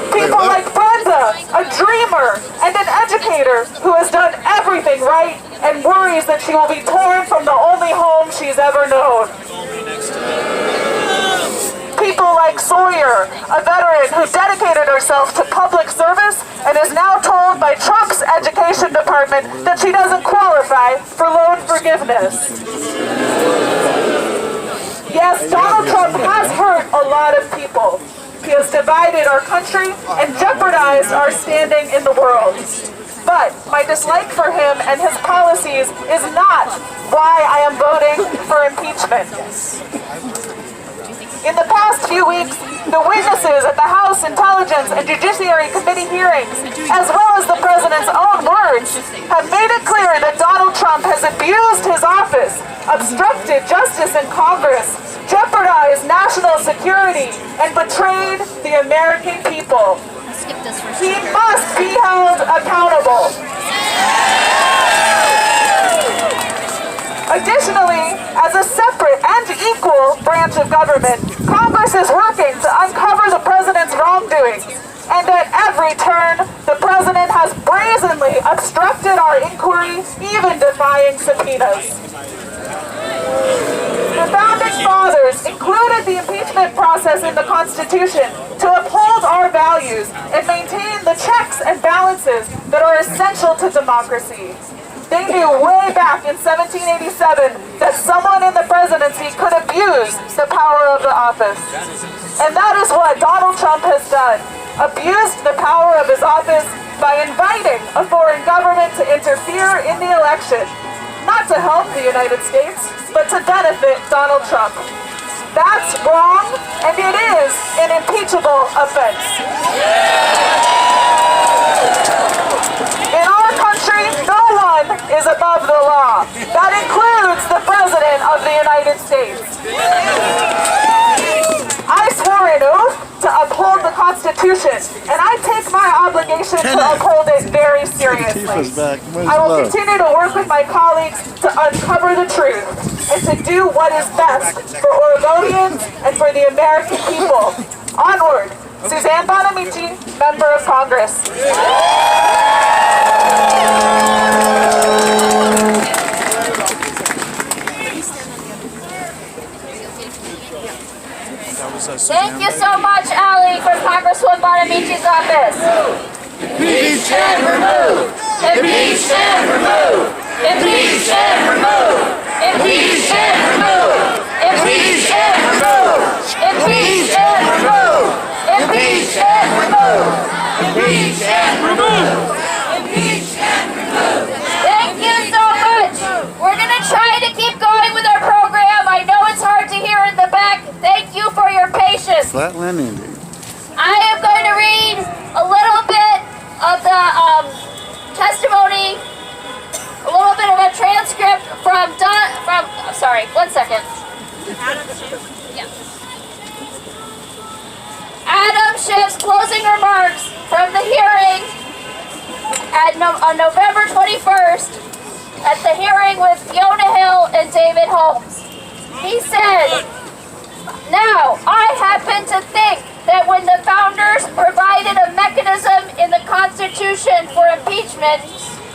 People like Brenda, a dreamer and an educator who has done everything right and worries that she will be torn from the only home she's ever known. People like Sawyer, a veteran who dedicated herself to public service and is now told by Trump's education department that she doesn't qualify for loan forgiveness. Yes, Donald Trump has hurt a lot of people. He has divided our country and jeopardized our standing in the world. But my dislike for him and his policies is not why I am voting for impeachment. In the past few weeks, the witnesses at the House Intelligence and Judiciary Committee hearings, as well as the President's own words, have made it clear that Donald Trump has abused his office, obstructed justice in Congress, jeopardized national security, and betrayed the American people. He must be held accountable. Additionally, As a separate and equal branch of government, Congress is working to uncover the president's wrongdoing. And at every turn, the president has brazenly obstructed our inquiry, even defying subpoenas. The Founding Fathers included the impeachment process in the Constitution to uphold our values and maintain the checks and balances that are essential to democracy. They knew way back in 1787 that someone in the presidency could abuse the power of the office. And that is what Donald Trump has done. Abused the power of his office by inviting a foreign government to interfere in the election, not to help the United States, but to benefit Donald Trump. That's wrong, and it is an impeachable offense. In our country, no one is above the law. That includes the President of the United States. I swore an oath to uphold the Constitution, and I take my obligation to uphold it very seriously. I will continue to work with my colleagues to uncover the truth and to do what is best for Oregonians and for the American people. Onward, Suzanne Bonamici, Member of Congress. Thank you so much, Ali, from Congresswoman Bonamici's office. Impeach and remove! Impeach and remove! Impeach and remove! Impeach and remove! Impeach and remove! Impeach and remove! Impeach and remove! Impeach and remove! Impeach and remove! Thank you so much. We're going to try to keep going with our program. I know it's hard to hear in the back. Thank you for your patience. PortlandAndy. I am going to read a little bit of the testimony, a little bit of a transcript from sorry, 1 second. Adam Schiff's closing remarks from the hearing on November 21st at the hearing with Fiona Hill and David Holmes. He said, "Now, I happen to think that when the founders provided a mechanism in the Constitution for impeachment,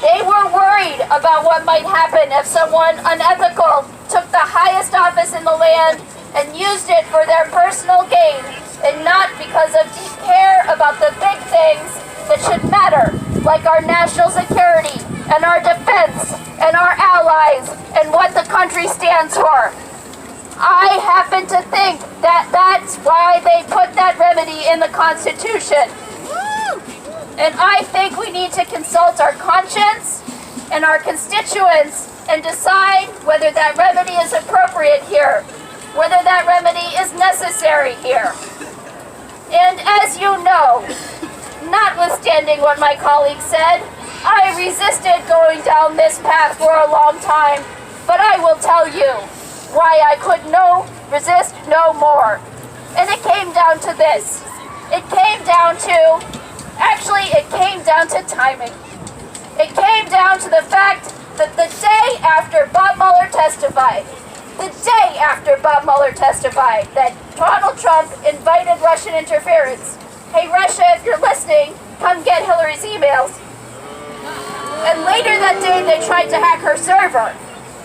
they were worried about what might happen if someone unethical took the highest office in the land and used it for their personal gain, and not because of deep care about the big things that should matter, like our national security and our defense and our allies and what the country stands for. I happen to think that that's why they put that remedy in the Constitution. And I think we need to consult our conscience and our constituents and decide whether that remedy is appropriate here, whether that remedy is necessary here. And as you know, notwithstanding what my colleague said, I resisted going down this path for a long time, but I will tell you why I could resist no more. And it came down to this. It came down to timing. It came down to the fact that the day after Bob Mueller testified that Donald Trump invited Russian interference. Hey Russia, if you're listening, come get Hillary's emails. And later that day they tried to hack her server.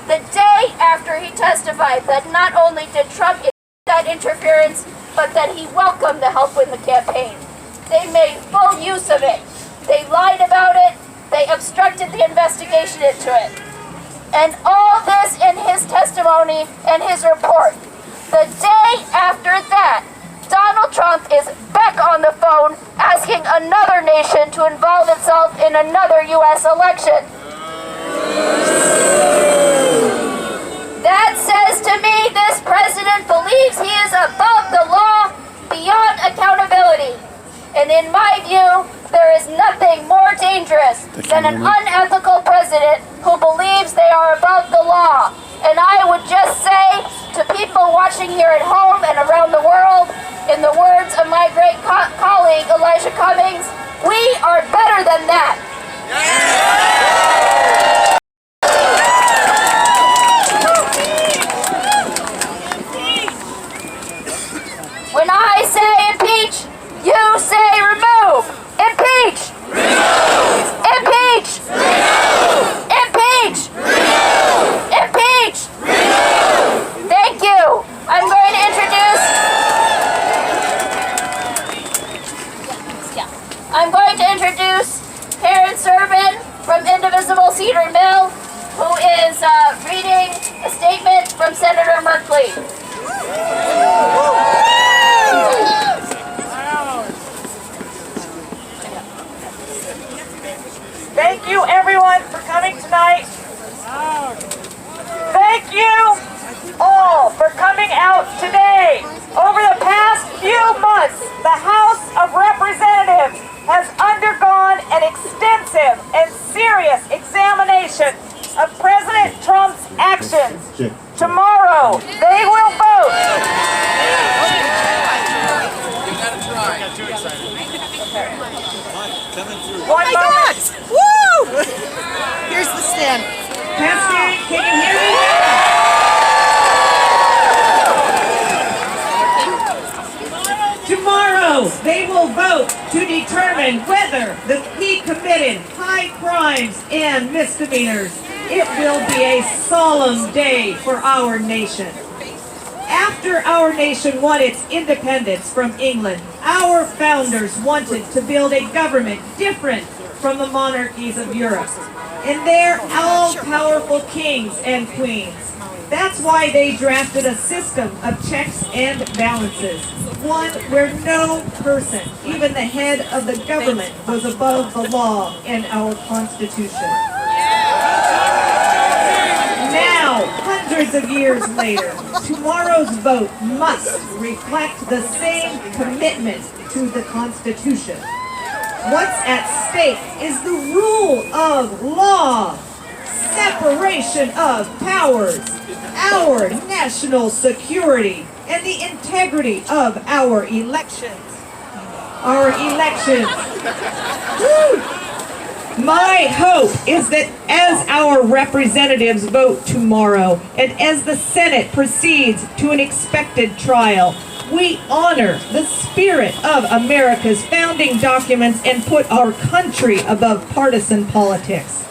The day after he testified that not only did Trump that interference, but that he welcomed the help in the campaign. They made full use of it. They lied about it. They obstructed the investigation into it. And all this in his testimony and his report. The day after that, Donald Trump is back on the phone asking another nation to involve itself in another U.S. election. That says to me this president believes he is above the law, beyond accountability. And in my view, there is nothing more dangerous than an unethical president who believes they are above the law. And I would just say to people watching here at home and around the world, in the words of my great colleague Elijah Cummings, we are better than that. statement from Senator Merkley. Thank you everyone for coming tonight. Thank you all for coming out today. Over the past few months, the House of Representatives has undergone an extensive and serious examination of President Trump's actions. Tomorrow, they will vote. Oh my God! Woo! Here's the stand. Testing, can you hear me? Tomorrow, they will vote to determine whether he committed high crimes and misdemeanors. It will be a solemn day for our nation. After our nation won its independence from England, our founders wanted to build a government different from the monarchies of Europe and their all-powerful kings and queens. That's why they drafted a system of checks and balances, one where no person, even the head of the government, was above the law in our Constitution. Now, hundreds of years later, tomorrow's vote must reflect the same commitment to the Constitution. What's at stake is the rule of law, separation of powers, our national security, and the integrity of our elections. Our elections. Woo! My hope is that as our representatives vote tomorrow, and as the Senate proceeds to an expected trial, we honor the spirit of America's founding documents and put our country above partisan politics.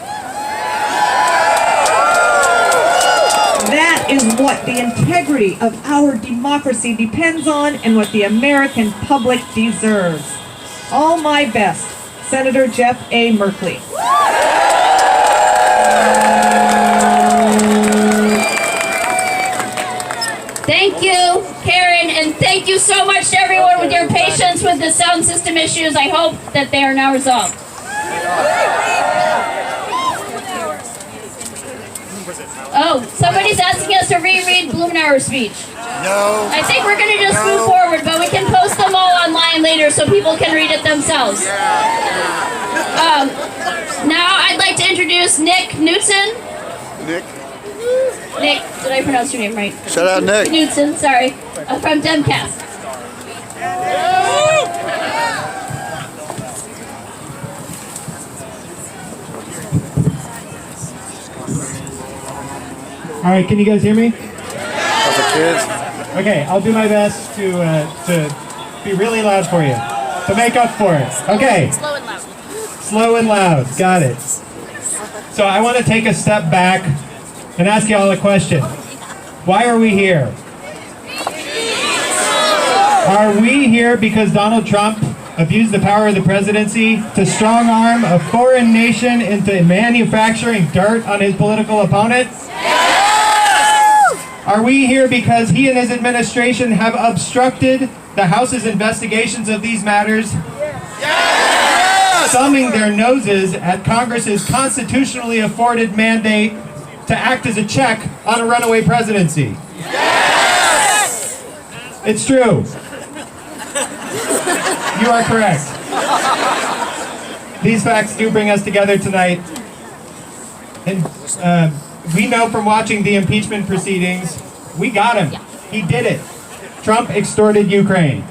That is what the integrity of our democracy depends on and what the American public deserves. All my best, Senator Jeff A. Merkley. Thank you, Karen, and thank you so much to everyone with your patience with the sound system issues. I hope that they are now resolved. Oh, somebody's asking us to reread Blumenauer's speech. No. I think we're going to just move forward, but we can post them all online later so people can read it themselves. Now I'd like to introduce Nick Knudsen. Nick? Nick, did I pronounce your name right? Shout out Nick. Knudsen, sorry, from Demcast. All right, can you guys hear me? Couple kids. Okay, I'll do my best to be really loud for you, to make up for it. Okay. Slow and loud. Slow and loud, got it. So I want to take a step back and ask you all a question. Why are we here? Are we here because Donald Trump abused the power of the presidency to strong-arm a foreign nation into manufacturing dirt on his political opponents? Are we here because he and his administration have obstructed the House's investigations of these matters? Yes! Thumbing their noses at Congress's constitutionally afforded mandate to act as a check on a runaway presidency? Yes! It's true. You are correct. These facts do bring us together tonight. And we know from watching the impeachment proceedings, we got him. He did it. Trump extorted Ukraine.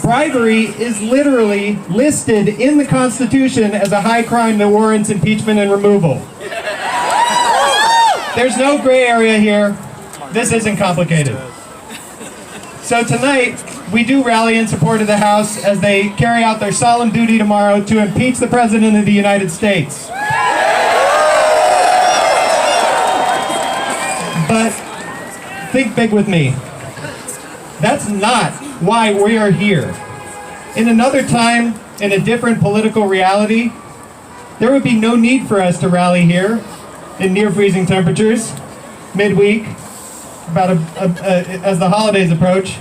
Bribery is literally listed in the Constitution as a high crime that warrants impeachment and removal. There's no gray area here. This isn't complicated. So tonight, we do rally in support of the House as they carry out their solemn duty tomorrow to impeach the President of the United States. But think big with me. That's not why we are here. In another time, in a different political reality, there would be no need for us to rally here. in near freezing temperatures midweek, as the holidays approach.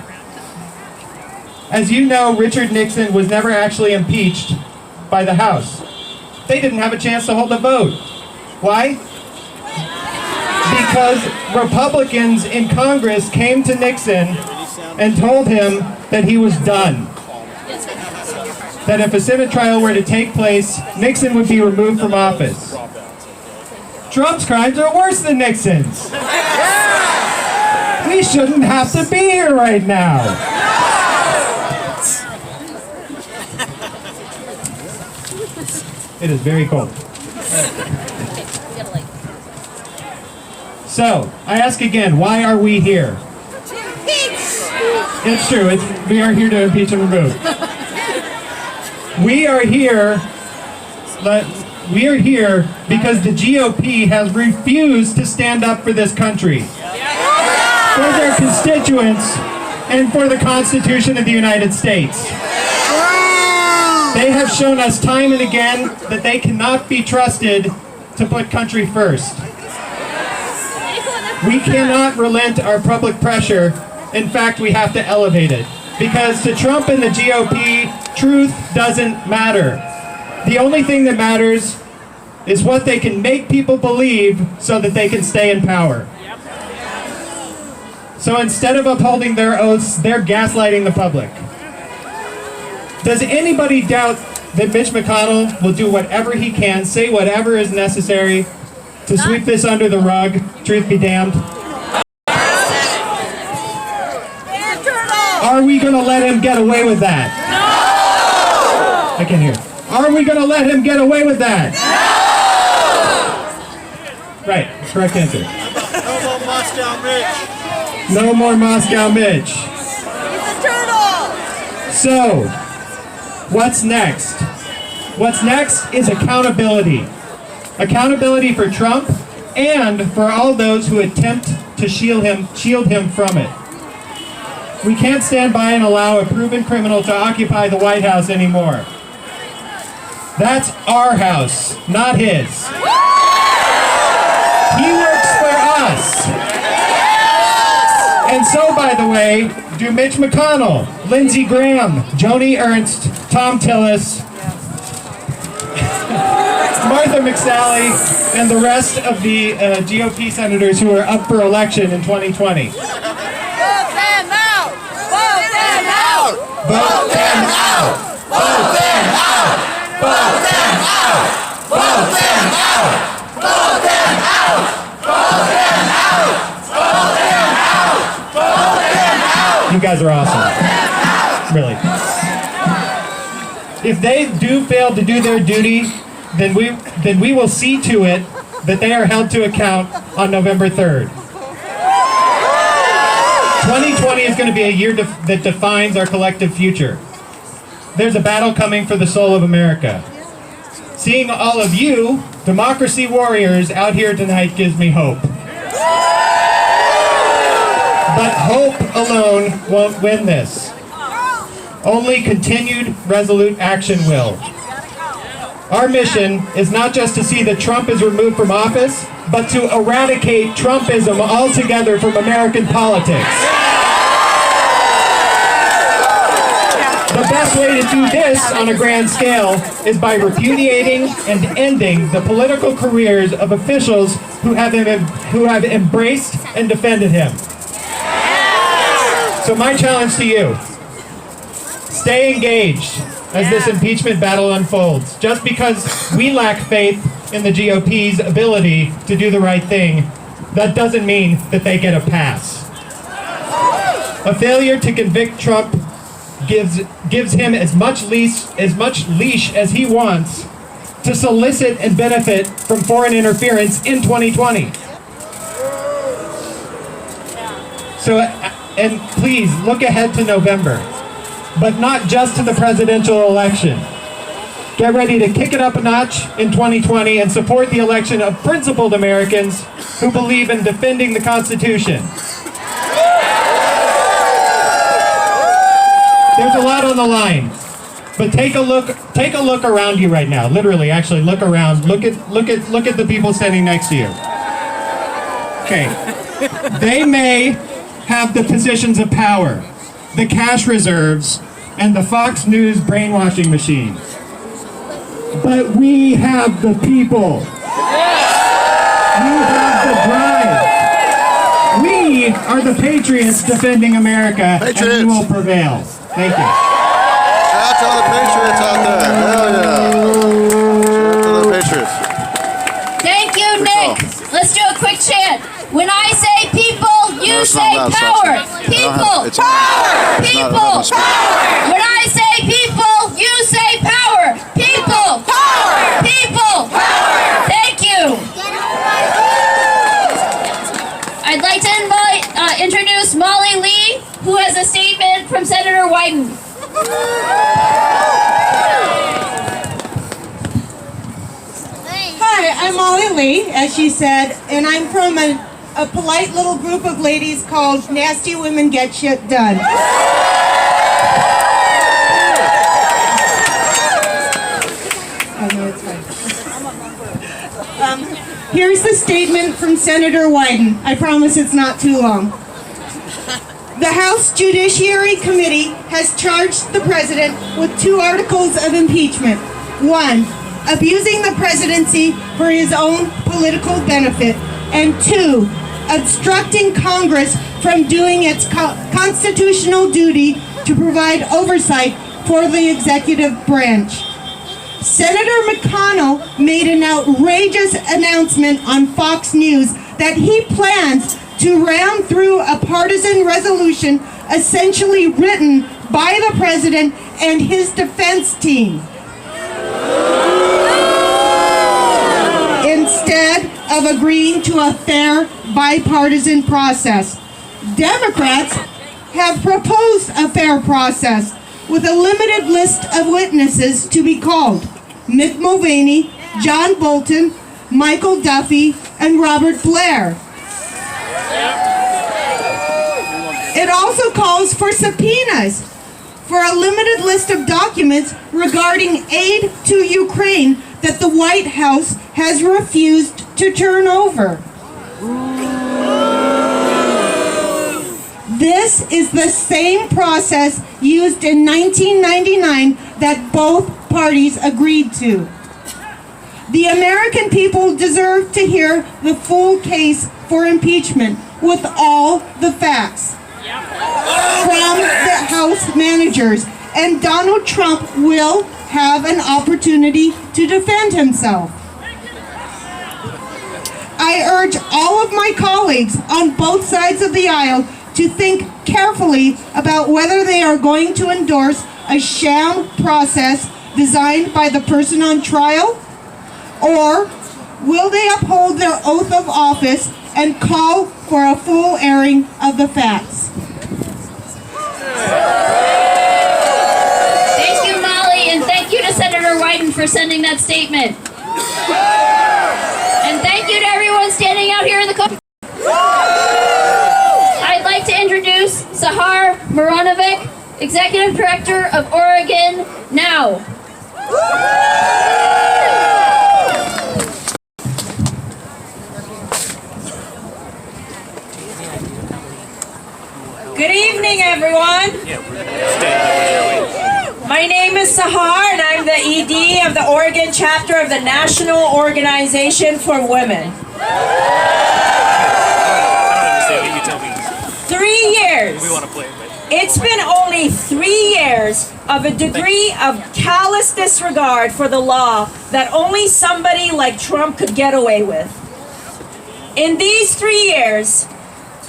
As you know, Richard Nixon was never actually impeached by the House. They didn't have a chance to hold a vote. Why? Because Republicans in Congress came to Nixon and told him that he was done. That if a Senate trial were to take place, Nixon would be removed from office. Trump's crimes are worse than Nixon's. We shouldn't have to be here right now. It is very cold. So, I ask again, why are we here? It's true, we are here to impeach and remove. We are here because the GOP has refused to stand up for this country, for their constituents, and for the Constitution of the United States. They have shown us time and again that they cannot be trusted to put country first. We cannot relent our public pressure. In fact, we have to elevate it. Because to Trump and the GOP, truth doesn't matter. The only thing that matters is what they can make people believe so that they can stay in power. So instead of upholding their oaths, they're gaslighting the public. Does anybody doubt that Mitch McConnell will do whatever he can, say whatever is necessary to sweep this under the rug? Truth be damned. Are we going to let him get away with that? No! I can hear. Are we going to let him get away with that? No! Right, correct answer. No more Moscow Mitch. No more Moscow Mitch. He's a turtle! So, what's next? What's next is accountability. Accountability for Trump and for all those who attempt to shield him from it. We can't stand by and allow a proven criminal to occupy the White House anymore. That's our house, not his. He works for us. And so, by the way, do Mitch McConnell, Lindsey Graham, Joni Ernst, Tom Tillis, Martha McSally, and the rest of the GOP senators who are up for election in 2020. Vote them out! Vote them out! Vote them out! Vote them out! Vote them out! Vote them out! Vote them out! Vote them out! Vote them out! Vote them out! You guys are awesome. Really. If they do fail to do their duty, then we will see to it that they are held to account on November 3rd. 2020 is going to be a year that defines our collective future. There's a battle coming for the soul of America. Seeing all of you, democracy warriors, out here tonight gives me hope. But hope alone won't win this. Only continued, resolute action will. Our mission is not just to see that Trump is removed from office, but to eradicate Trumpism altogether from American politics. The best way to do this on a grand scale is by repudiating and ending the political careers of officials who have embraced and defended him. So my challenge to you, stay engaged as this impeachment battle unfolds. Just because we lack faith in the GOP's ability to do the right thing, that doesn't mean that they get a pass. A failure to convict Trump gives him as much leash as he wants to solicit and benefit from foreign interference in 2020. So, and please look ahead to November, but not just to the presidential election. Get ready to kick it up a notch in 2020 and support the election of principled Americans who believe in defending the Constitution. There's a lot on the line. But take a look around you right now. Literally, actually, look around. Look at the people standing next to you. Okay. They may have the positions of power, the cash reserves, and the Fox News brainwashing machine. But we have the people. We have the drive. We are the patriots defending America, and we will prevail. Thank you. Shout out to all the patriots out there. Hell yeah. Shout out to the patriots. Thank you, Nick. Let's do a quick chant. When I say people, you say power. People, power. People, power. When I say people, you say power. People, power. People, power. Thank you. I'd like to introduce Molly Lee, who has a statement from Senator Wyden. Hi, I'm Molly Lee, as she said, and I'm from a polite little group of ladies called Nasty Women Get Shit Done. Here's the statement from Senator Wyden. I promise it's not too long. The House Judiciary Committee has charged the President with 2 articles of impeachment. 1, abusing the presidency for his own political benefit. And 2, obstructing Congress from doing its constitutional duty to provide oversight for the executive branch. Senator McConnell made an outrageous announcement on Fox News that he plans to ram through a partisan resolution essentially written by the president and his defense team, instead of agreeing to a fair bipartisan process. Democrats have proposed a fair process with a limited list of witnesses to be called: Mick Mulvaney, John Bolton, Michael Duffy, and Robert Blair. It also calls for subpoenas for a limited list of documents regarding aid to Ukraine that the White House has refused to turn over. This is the same process used in 1999 that both parties agreed to. The American people deserve to hear the full case for impeachment with all the facts from the House managers, and Donald Trump will have an opportunity to defend himself. I urge all of my colleagues on both sides of the aisle to think carefully about whether they are going to endorse a sham process designed by the person on trial, or will they uphold their oath of office and call for a full airing of the facts? Thank you, Molly, and thank you to Senator Wyden for sending that statement. And thank you to everyone standing out here in the I'd like to introduce Sahar Maranovic, Executive Director of Oregon Now. Good evening, everyone. My name is Sahar, and I'm the ED of the Oregon chapter of the National Organization for Women. 3 years. It's been only 3 years of a degree of callous disregard for the law that only somebody like Trump could get away with. In these 3 years,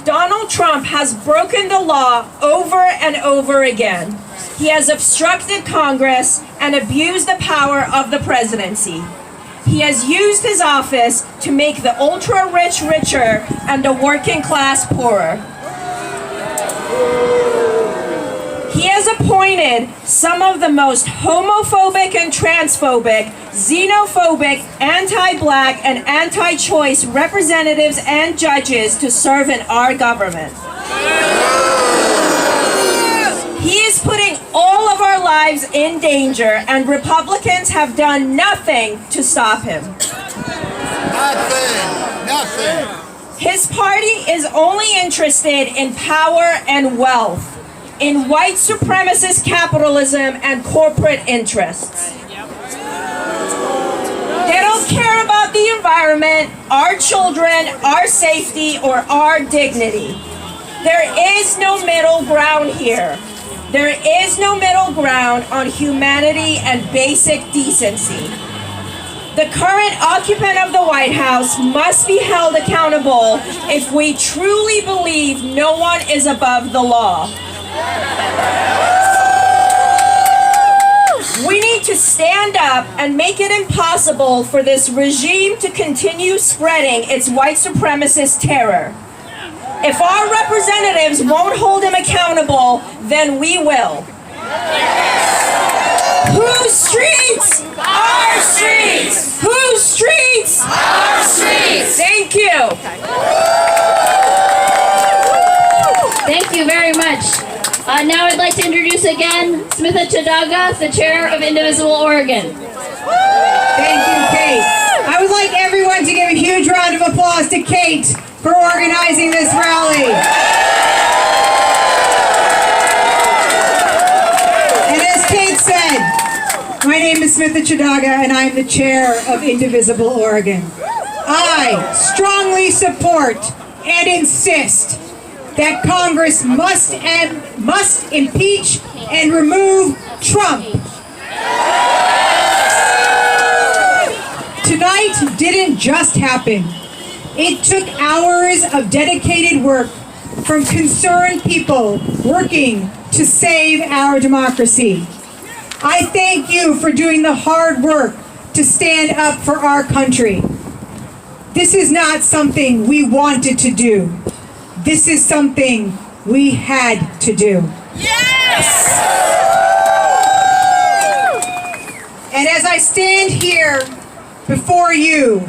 Donald Trump has broken the law over and over again. He has obstructed Congress and abused the power of the presidency. He has used his office to make the ultra-rich richer and the working class poorer. He has appointed some of the most homophobic and transphobic, xenophobic, anti-black, and anti-choice representatives and judges to serve in our government. He is putting all of our lives in danger, and Republicans have done nothing to stop him. Nothing. His party is only interested in power and wealth, in white supremacist capitalism and corporate interests. They don't care about the environment, our children, our safety, or our dignity. There is no middle ground here. There is no middle ground on humanity and basic decency. The current occupant of the White House must be held accountable if we truly believe no one is above the law. We need to stand up and make it impossible for this regime to continue spreading its white supremacist terror. If our representatives won't hold him accountable, then we will. Whose streets? Our streets! Whose streets? Our streets! Thank you. Thank you very much. Now I'd like to introduce again Smitha Chadaga, the chair of Indivisible Oregon. Thank you, Kate. I would like everyone to give a huge round of applause to Kate for organizing this rally. And as Kate said, my name is Smitha Chadaga and I am the chair of Indivisible Oregon. I strongly support and insist that Congress must impeach and remove Trump. Tonight didn't just happen. It took hours of dedicated work from concerned people working to save our democracy. I thank you for doing the hard work to stand up for our country. This is not something we wanted to do. This is something we had to do. Yes! And as I stand here before you,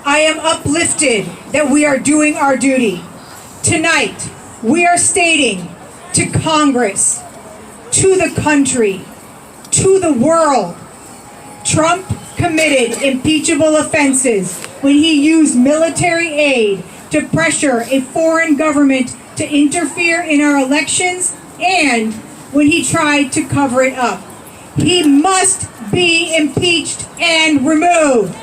I am uplifted that we are doing our duty. Tonight, we are stating to Congress, to the country, to the world, Trump committed impeachable offenses when he used military aid to pressure a foreign government to interfere in our elections and when he tried to cover it up. He must be impeached and removed.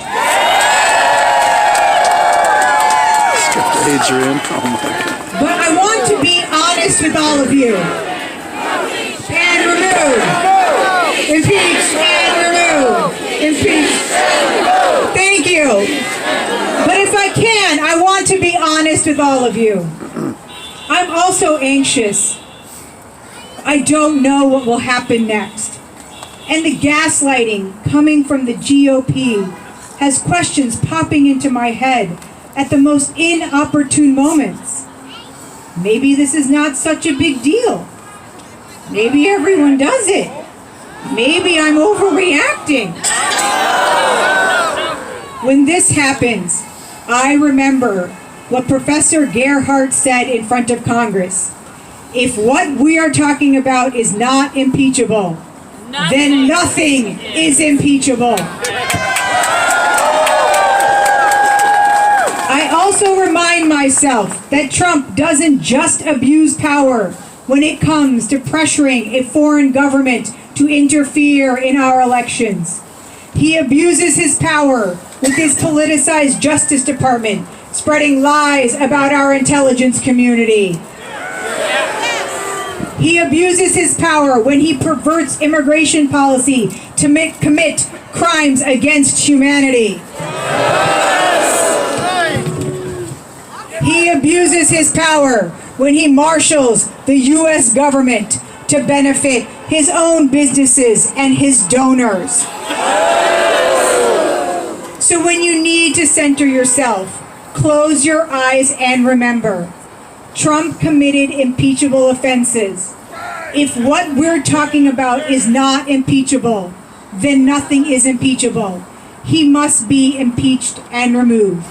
Adrian, oh my God. But I want to be honest with all of you. And remove. Impeach and remove. Impeach. Thank you. But if I can, I want to be honest with all of you. I'm also anxious. I don't know what will happen next. And the gaslighting coming from the GOP has questions popping into my head at the most inopportune moments. Maybe this is not such a big deal. Maybe everyone does it. Maybe I'm overreacting. When this happens, I remember what Professor Gerhardt said in front of Congress. If what we are talking about is not impeachable, then nothing is impeachable. I also remind myself that Trump doesn't just abuse power when it comes to pressuring a foreign government to interfere in our elections. He abuses his power with his politicized Justice Department, spreading lies about our intelligence community. He abuses his power when he perverts immigration policy to commit crimes against humanity. He abuses his power when he marshals the U.S. government to benefit his own businesses and his donors. So when you need to center yourself, close your eyes and remember, Trump committed impeachable offenses. If what we're talking about is not impeachable, then nothing is impeachable. He must be impeached and removed.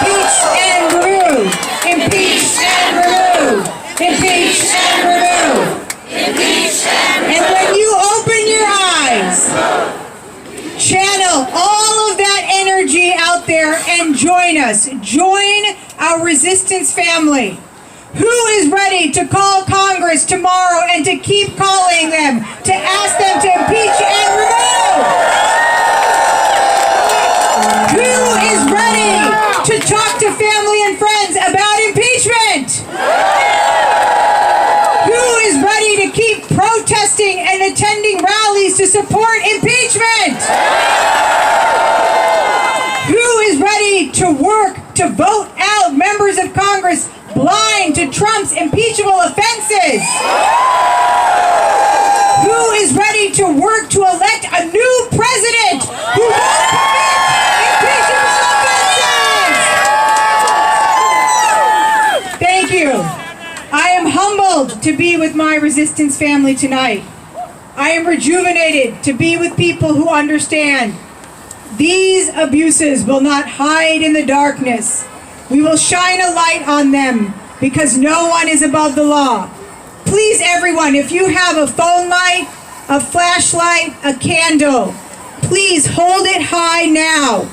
Impeached and removed. Impeached and removed. Impeached and removed. Impeached and join us. Join our resistance family. Who is ready to call Congress tomorrow and to keep calling them, to ask them to impeach and remove? Who is ready to talk to family and friends about impeachment? Who is ready to keep protesting and attending rallies to support impeachment? Who is ready to work to vote out members of Congress blind to Trump's impeachable offenses? Who is ready to work to elect a new president who won't commit impeachable offenses? Thank you. I am humbled to be with my resistance family tonight. I am rejuvenated to be with people who understand these abuses will not hide in the darkness. We will shine a light on them because no one is above the law. Please, everyone, if you have a phone light, a flashlight, a candle, please hold it high now.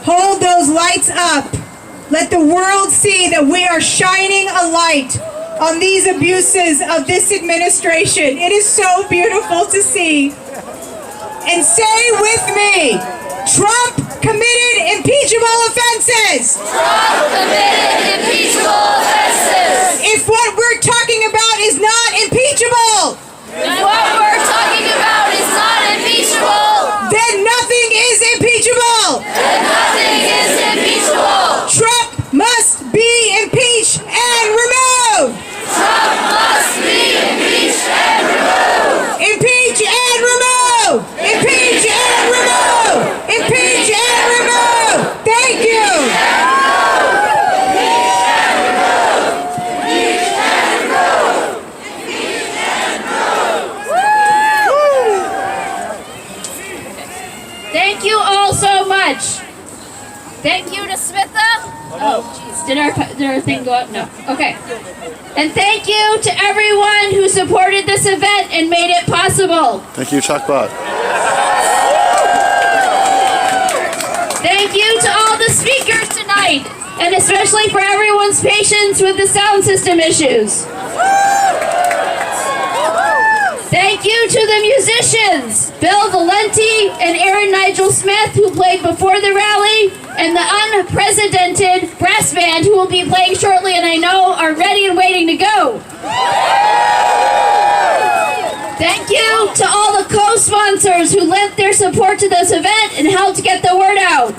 Hold those lights up. Let the world see that we are shining a light on these abuses of this administration. It is so beautiful to see. And say with me, Trump committed impeachable offenses. Trump committed impeachable offenses. If what we're talking about is not impeachable, If what we're talking about is not impeachable, then nothing is impeachable. then nothing is impeachable. Trump must be impeached and removed. Trump must be impeached and removed. Impeach and remove. Impeach and remove. Impeach and remove. Thank you. Thank you all so much. Thank you to Smitha. Oh, jeez. Did our thing go up? No. Okay. And thank you to everyone who supported this event and made it possible. Thank you, Chuck Bot. Thank you to all the speakers tonight, and especially for everyone's patience with the sound system issues. Thank you to the musicians, Bill Valenti and Aaron Nigel Smith, who played before the rally, and the unprecedented brass band, who will be playing shortly and I know are ready and waiting to go. Thank you to all the co-sponsors who lent their support to this event and helped get the word out.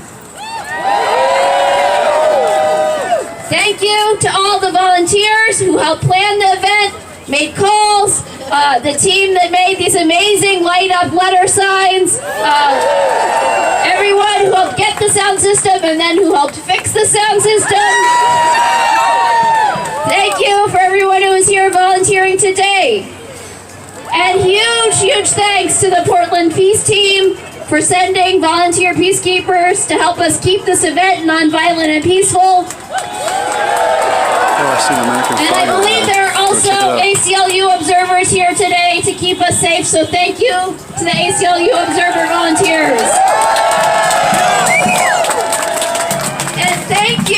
Thank you to all the volunteers who helped plan the event, made calls, the team that made these amazing light-up letter signs, everyone who helped get the sound system and then who helped fix the sound system. Thank you for everyone who is here volunteering today. And huge, huge thanks to the Portland Peace Team for sending volunteer peacekeepers to help us keep this event nonviolent and peaceful. And I believe there are also ACLU observers here today to keep us safe, so thank you to the ACLU observer volunteers. And thank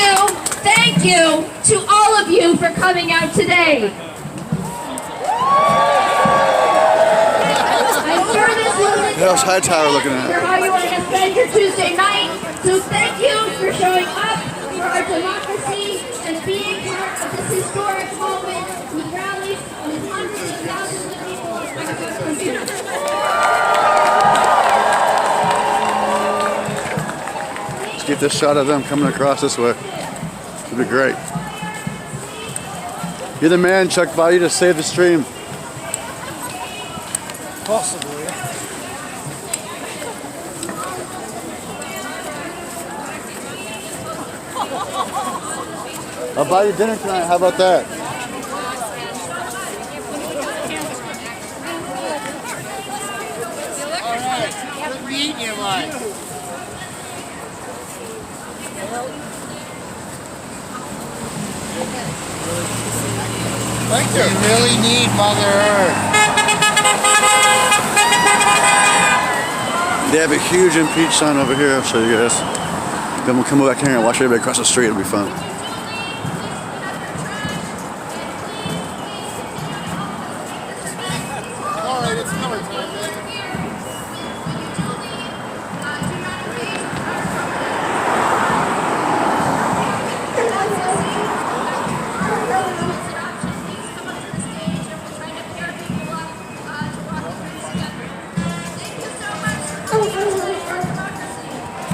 you to all of you for coming out today. I'm sure this was How's Hightower looking at? for how you want to spend your Tuesday night, so thank you for showing up for our democracy and being part of this historic moment with rallies with hundreds of thousands of people across our country. Let's get this shot of them coming across this way. It'd be great. You're the man, Chuck Bot. You just saved the stream. Possibly. I'll buy you dinner tonight. How about that? What are you eating your life? Thank you. You really need Mother Earth. They have a huge impeach sign over here. I'll show you guys. Then we'll come back here and watch everybody cross the street. It'll be fun. Alright, it's color time, man.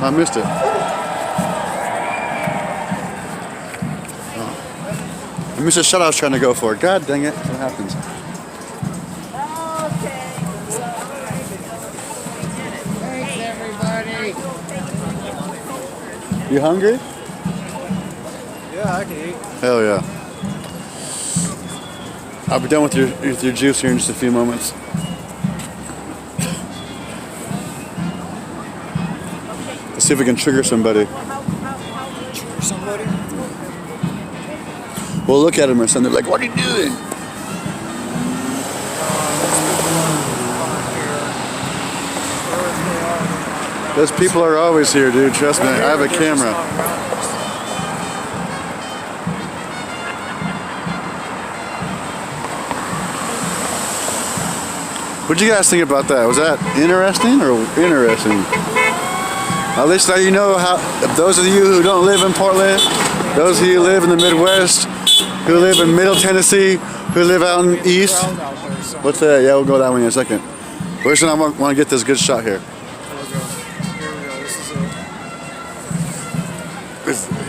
I missed it. I missed a shot I was trying to go for. God dang it. What happens? Thanks, everybody. You hungry? Yeah, I can eat. Hell yeah. I'll be done with your juice here in just a few moments. Let's see if we can trigger somebody. Trigger somebody? We'll look at them or something. They're like, what are you doing? Those people are always here, dude. Trust me. I have a camera. What'd you guys think about that? Was that interesting or interesting? At least now you know how, those of you who don't live in Portland, those of you who live in the Midwest, who live in Middle Tennessee, who live out in East. What's that? Yeah, we'll go that way in a second. First, I want to get this good shot here. Here we go. This is it.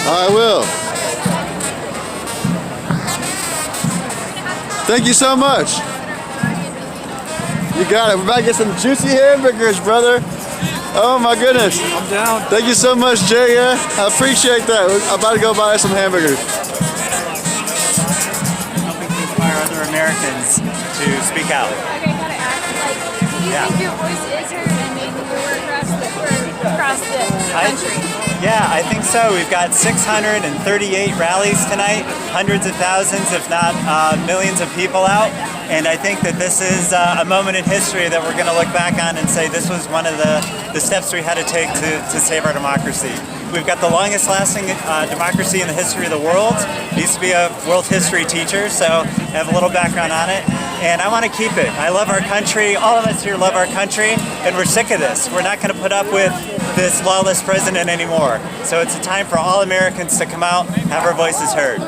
I will. Thank you so much. You got it. We're about to get some juicy hamburgers, brother. Oh my goodness. I'm down. Thank you so much, Jay. Yeah, I appreciate that. I'm about to go buy some hamburgers. Helping to inspire other Americans to speak out. Okay, gotta ask, like, do you think your voice is heard? I mean, we're across the country. Yeah, I think so. We've got 638 rallies tonight, hundreds of thousands, if not millions of people out. And I think that this is a moment in history that we're going to look back on and say this was one of the steps we had to take to save our democracy. We've got the longest lasting democracy in the history of the world. I used to be a world history teacher, so I have a little background on it. And I want to keep it. I love our country. All of us here love our country, and we're sick of this. We're not going to put up with this lawless president anymore. So it's a time for all Americans to come out, have our voices heard.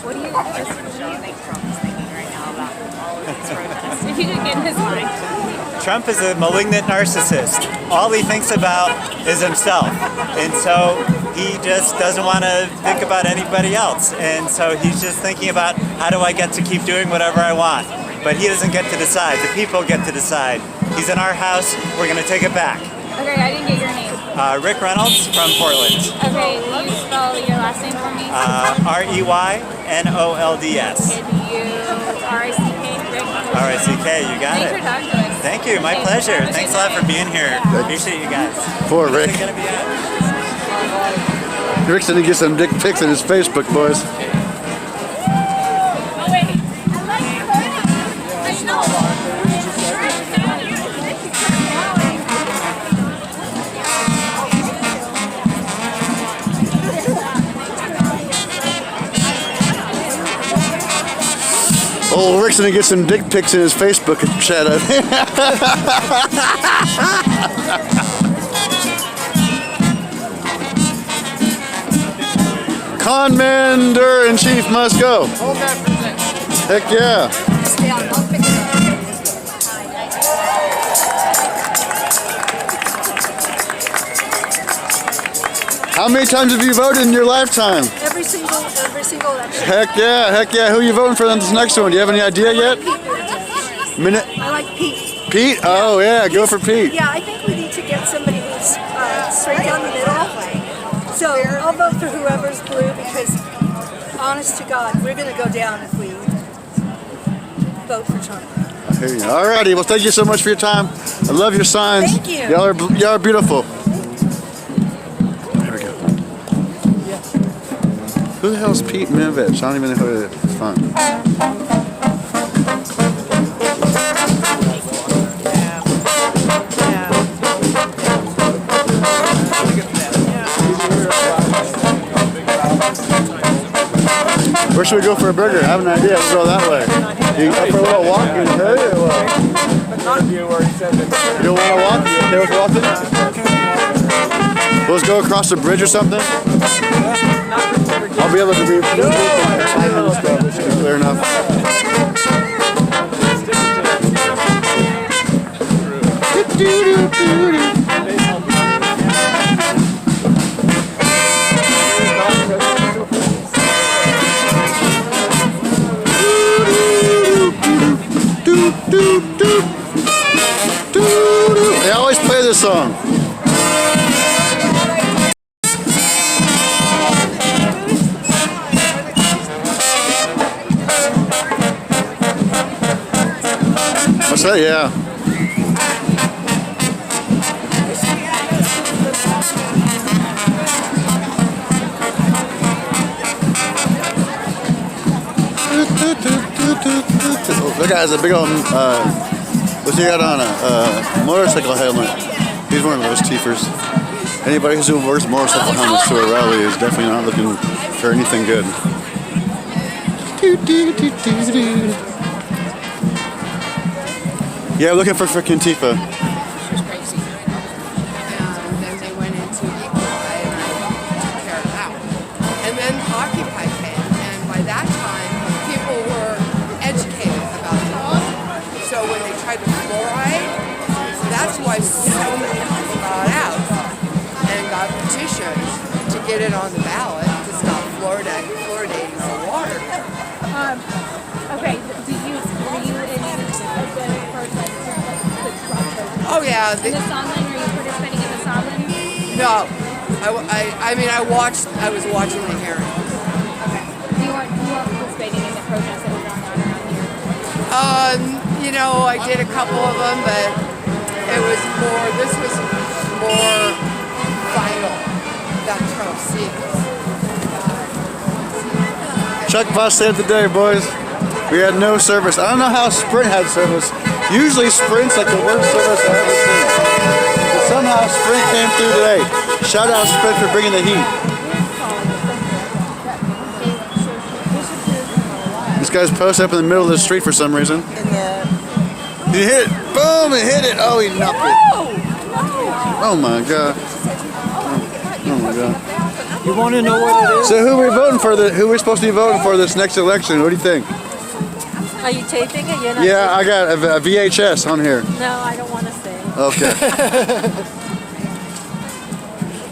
What do you think Trump is thinking right now about all of these protests? If you could get in his mind. Trump is a malignant narcissist. All he thinks about is himself. And so he just doesn't want to think about anybody else. And so he's just thinking about, how do I get to keep doing whatever I want? But he doesn't get to decide. The people get to decide. He's in our house. We're going to take it back. Okay, I didn't get your name. Rick Reynolds from Portland. Okay, will you spell your last name for me? R-E-Y-N-O-L-D-S. And you, R-I-C-K, Rick? R-I-C-K, you got Thanks it. for talking to us. Thank you, my pleasure. Thanks a lot for being here. Appreciate you guys. Poor Rick. Rick's gonna get some dick pics on his Facebook, boys. Oh, wait. I know. Oh, Rick's gonna get some dick pics in his Facebook chat. Commander-in-Chief must go. Hold that for a second. Heck yeah. Stay on. I'll pick it How many times have you voted in your lifetime? up. every single election. Heck yeah. Who are you voting for in this next one? Do you have any idea yet? Minute. I like Pete. Pete? Oh yeah, go for Pete. Yeah, I think we need to get somebody who's straight down the middle. So I'll vote for whoever's blue because, honest to God, we're going to go down if we vote for Trump. I hear you. Alrighty, well thank you so much for your time. I love your signs. Thank you. Y'all are beautiful. There we go. Who the hell is Pete Minovich? I don't even know who it is. It's fun. Where should we go for a burger? I have an idea. Let's go that way. You up for a little walk? You hurry or what? You don't want to walk? You okay with walking? Let's go across the bridge or something? I'll be able to be clear enough. They always play this song. What's that? Yeah. That guy has a big old, what's he got on? A motorcycle helmet. He's one of those teefers. Anybody who wears motorcycle helmets to a rally is definitely not looking for anything good. Yeah, looking for frickin' Tifa. She was crazy. And then they went into Equify and I took care of that. And then Occupy came, and by that time, people were educated about it. So when they tried to fluoride, that's why so many people got out and got petitions to get it on the ballot to stop fluoridating the water. Okay, were you in the protest? Oh yeah. In the Sondland, were you participating in the Sondland? No. I was watching the hearing. Okay. You weren't participating in the protests that were going on around here? You know, I did a couple of them, but this was more vital that Trump seeks. Chuck Boss saved the day, boys. We had no service. I don't know how Sprint had service. Usually Sprint's like the worst service I've ever seen. But somehow Sprint came through today. Shout out Sprint for bringing the heat. This guy's posted up in the middle of the street for some reason. He hit it. Boom! It hit it. Oh, he knocked it. Oh my god. Oh my god. You want to know what it is? So who are we voting for? Who are we supposed to be voting for this next election? What do you think? Are you taping it? You're not Yeah, I got a VHS on here. No, I don't want to say. Okay.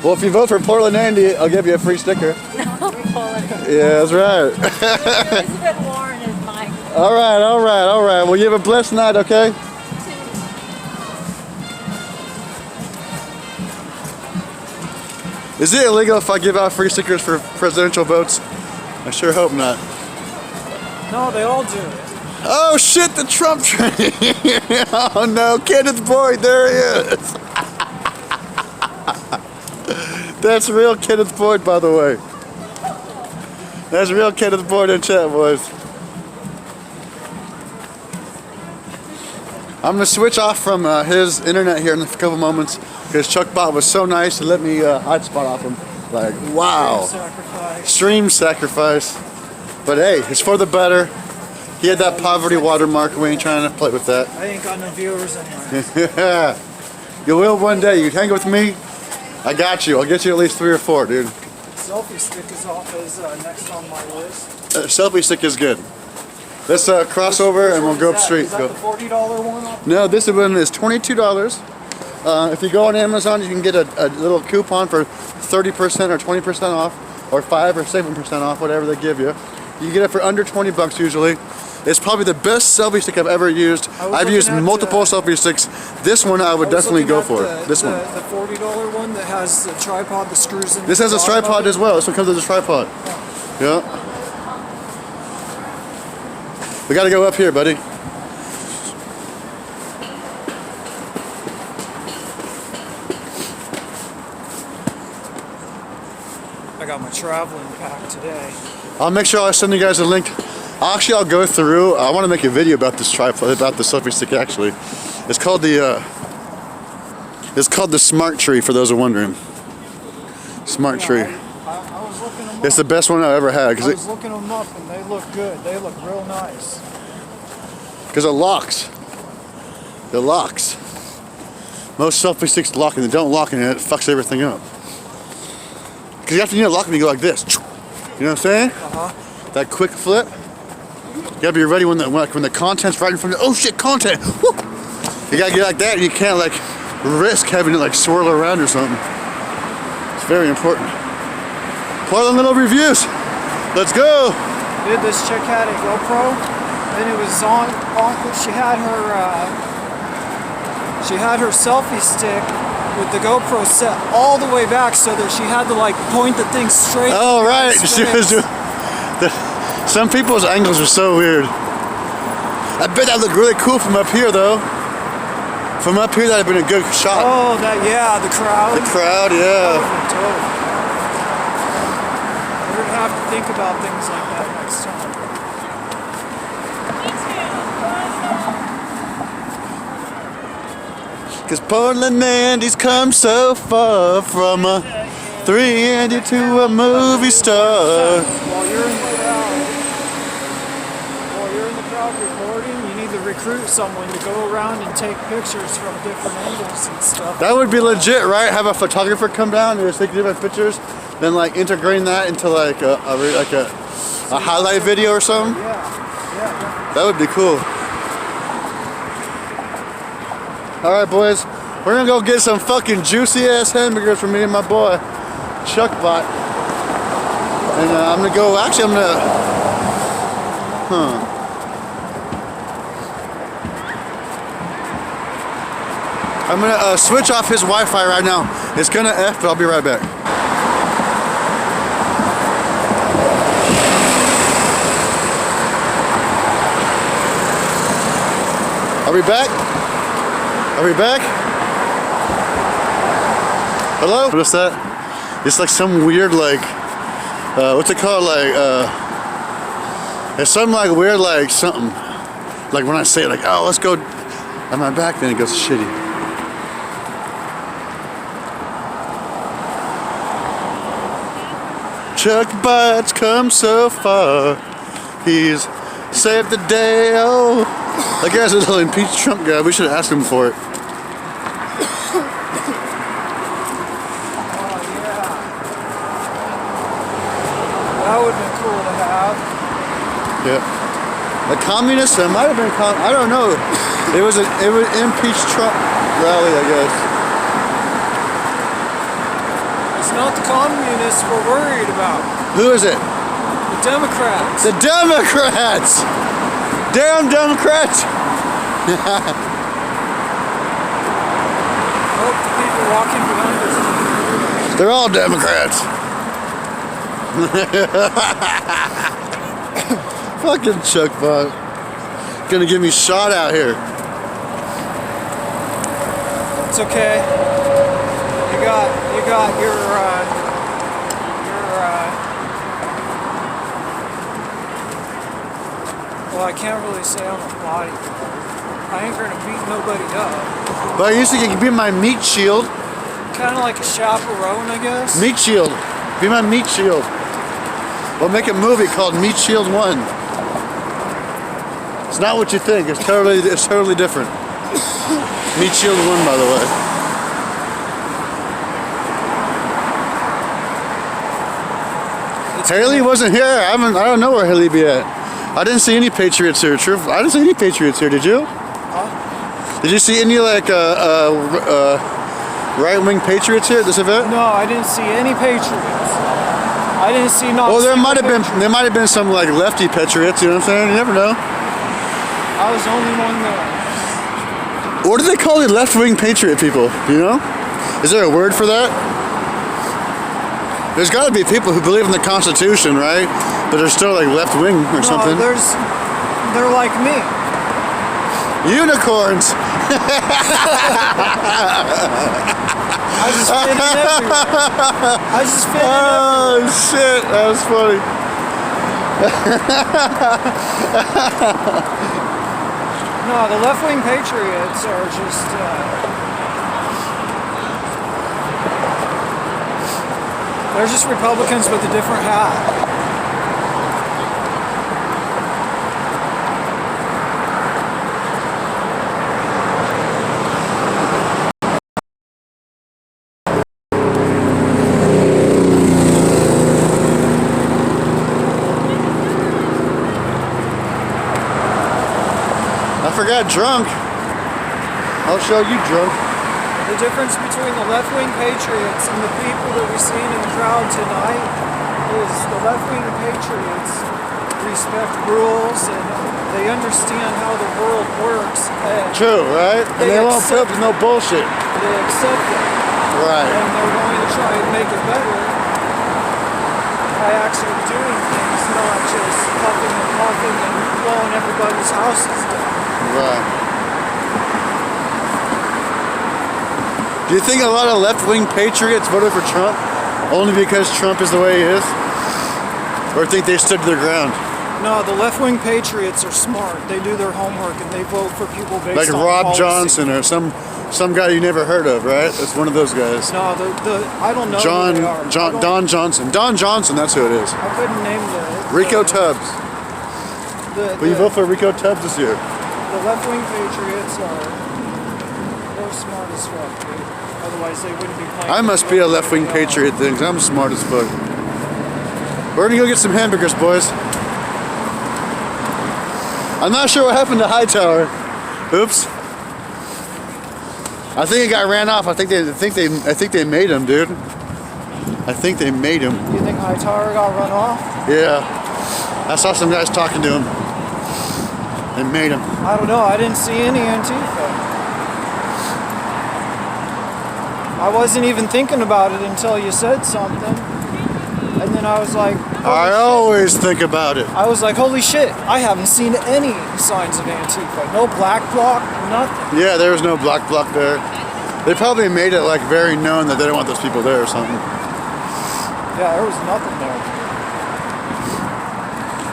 Well, if you vote for PortlandAndy, I'll give you a free sticker. No, Poland. Yeah, that's right. Elizabeth Warren is mine. All right. Well, you have a blessed night, okay? Is it illegal if I give out free stickers for presidential votes? I sure hope not. No, they all do. Oh shit, the Trump train! Oh no, Kenneth Boyd, there he is! That's real Kenneth Boyd, by the way. That's real Kenneth Boyd in chat, boys. I'm gonna switch off from his internet here in a couple moments because Chuck Bot was so nice to let me hotspot off him. Like, wow. Stream sacrifice. But hey, it's for the better. He had that poverty watermark. We ain't trying to play with that. I ain't got no viewers anyway. Yeah. You will one day. You hang with me. I got you. I'll get you at least 3 or 4, dude. Selfie stick is off as next on my list. Selfie stick is good. Let's cross over and we'll go up street. Is that the $40 one off? No, this one is $22. If you go on Amazon, you can get a little coupon for 30% or 20% off. or 5 or 7% off, whatever they give you. You can get it for under 20 bucks usually. It's probably the best selfie stick I've ever used. I've used multiple selfie sticks. This one I would definitely go for. This one. The $40 one that has the tripod that screws in. This has a tripod as well. This one comes with a tripod. Yeah. We gotta go up here, buddy. I got my traveling pack today. I'll make sure I'll send you guys a link. Actually, I'll go through. I want to make a video about this tripod, about the selfie stick. Actually, it's called the Smart Tree. For those who are wondering, Smart Tree. I was looking them It's the best one I've ever had. I was looking them up and they look good. They look real nice. Because it locks. It locks. Most selfie sticks lock and they don't lock and it fucks everything up. Because you have to lock them, you go like this. You know what I'm saying? That quick flip. You gotta be ready when the content's right in front of you. Oh shit, content! Woo! You gotta get like that and you can't like risk having it like swirl around or something. It's very important. Portland little reviews. Let's go! Dude, this chick had a GoPro and it was on she had her selfie stick with the GoPro set all the way back so that she had to like point the thing straight. Oh right, she was doing. Some people's angles are so weird. I bet that looked really cool from up here though. From up here that'd have been a good shot. Oh, the crowd. The crowd, yeah. We're gonna have to think about things like that next time. Cause PortlandAndy's come so far from a 3-Andy to a movie star. While you're in the crowd recording, you need to recruit someone to go around and take pictures from different angles and stuff. That would be legit, right? Have a photographer come down and just take different pictures, then like integrating that into like a highlight video or something. Yeah. That would be cool. Alright boys, we're gonna go get some fucking juicy ass hamburgers for me and my boy, Chuck Bot. And I'm gonna go, actually I'm gonna switch off his Wi-Fi right now. It's gonna F, but I'll be right back. Are we back? Are we back? Hello? What's that? It's like some weird like, what's it called? Like, it's some like weird like something. Like when I say it like, oh, let's go. Am I back? Then it goes shitty. Chuck Butts come so far. He's saved the day. Oh. That guy's a little impeached Trump guy. We should ask him for it. That would have been cool to have. Yeah. The communists, it might have been, I don't know. It was impeached Trump rally, I guess. It's not the communists we're worried about. Who is it? The Democrats. The Democrats! Damn Democrats! Oh, the people walking behind us. They're all Democrats. Fucking Chuck Bot. Gonna get me shot out here. It's okay. You got your well, I can't really say I'm a bodyguard. I ain't gonna beat nobody up. But you think you can be my meat shield? Kind of like a chaperone, I guess. Meat shield. Be my meat shield. We'll make a movie called Meat Shield 1. It's not what you think. It's totally different. Meat Shield 1, by the way. Haley wasn't here. I don't know where Haley be at. I didn't see any Patriots here. True. I didn't see any Patriots here. Did you? Huh? Did you see any like right-wing Patriots here at this event? No, I didn't see any Patriots. I didn't see not. Well, there might have been some like lefty patriots. You know what I'm saying? You never know. I was the only one there. What do they call the left-wing patriot people? Do you know? Is there a word for that? There's got to be people who believe in the Constitution, right? But they're still like left-wing or something. They're like me. Unicorns. I just fit in everywhere. I just fit in everywhere. Oh shit, that was funny. No, the left-wing patriots are just. They're just Republicans with a different hat. I got drunk. I'll show you drunk. The difference between the left-wing patriots and the people that we've seen in the crowd tonight is the left-wing patriots respect rules and they understand how the world works. True, right? And they won't put up with no bullshit. They accept it. Right. And they're going to try and make it better by actually doing things, not just puffing and puffing and blowing everybody's houses down. Right. Do you think a lot of left-wing patriots voted for Trump only because Trump is the way he is? Or think they stood their ground? No, the left-wing patriots are smart. They do their homework and they vote for people based like on Rob policy. Johnson or some guy you never heard of, right? That's one of those guys. No, I don't know who they are. Don Johnson. Don Johnson, that's who it is. I couldn't name Rico Tubbs. Will you vote for Rico Tubbs this year? The left-wing patriots they're smart as fuck, dude. Otherwise they wouldn't be playing. I must be a left-wing patriot then, 'cause I'm smart as fuck. We're gonna go get some hamburgers, boys. I'm not sure what happened to Hightower. Oops. I think he got ran off. I think they made him, dude. I think they made him. You think Hightower got run off? Yeah. I saw some guys talking to him. They made him. I don't know. I didn't see any Antifa. I wasn't even thinking about it until you said something. And then I was like, I always think about it. I was like, holy shit, I haven't seen any signs of Antifa. No black bloc, nothing. Yeah, there was no black bloc there. They probably made it like very known that they don't want those people there or something. Yeah, there was nothing there.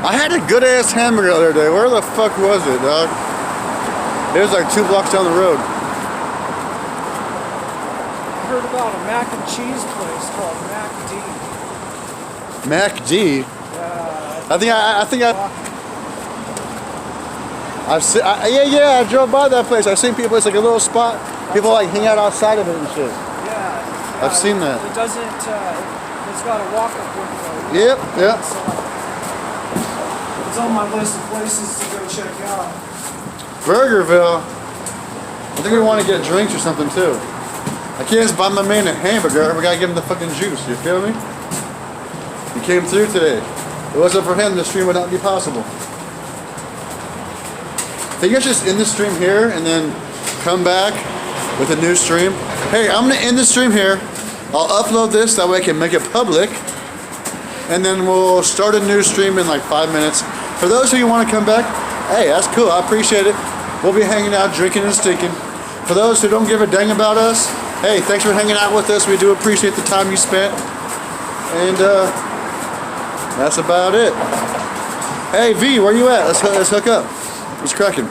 I had a good ass hamburger the other day. Where the fuck was it, dog? It was like 2 blocks down the road. I heard about a mac and cheese place called MacD. MacD? I drove by that place. I've seen people, it's like a little spot. People like hang out outside of it and shit. Yeah. I've seen that. It doesn't, it's got a walk-up window. Yep. It's on my list of places to go check out. Burgerville. I think we want to get drinks or something too. I can't just buy my man a hamburger. We gotta give him the fucking juice. You feel me? He came through today. If it wasn't for him, the stream would not be possible. I think I should just end the stream here and then come back with a new stream. Hey, I'm gonna end the stream here. I'll upload this, that way I can make it public. And then we'll start a new stream in like 5 minutes. For those of you who want to come back, hey, that's cool. I appreciate it. We'll be hanging out, drinking and stinking. For those who don't give a dang about us, hey, thanks for hanging out with us. We do appreciate the time you spent. And that's about it. Hey, V, where you at? Let's hook up. What's cracking?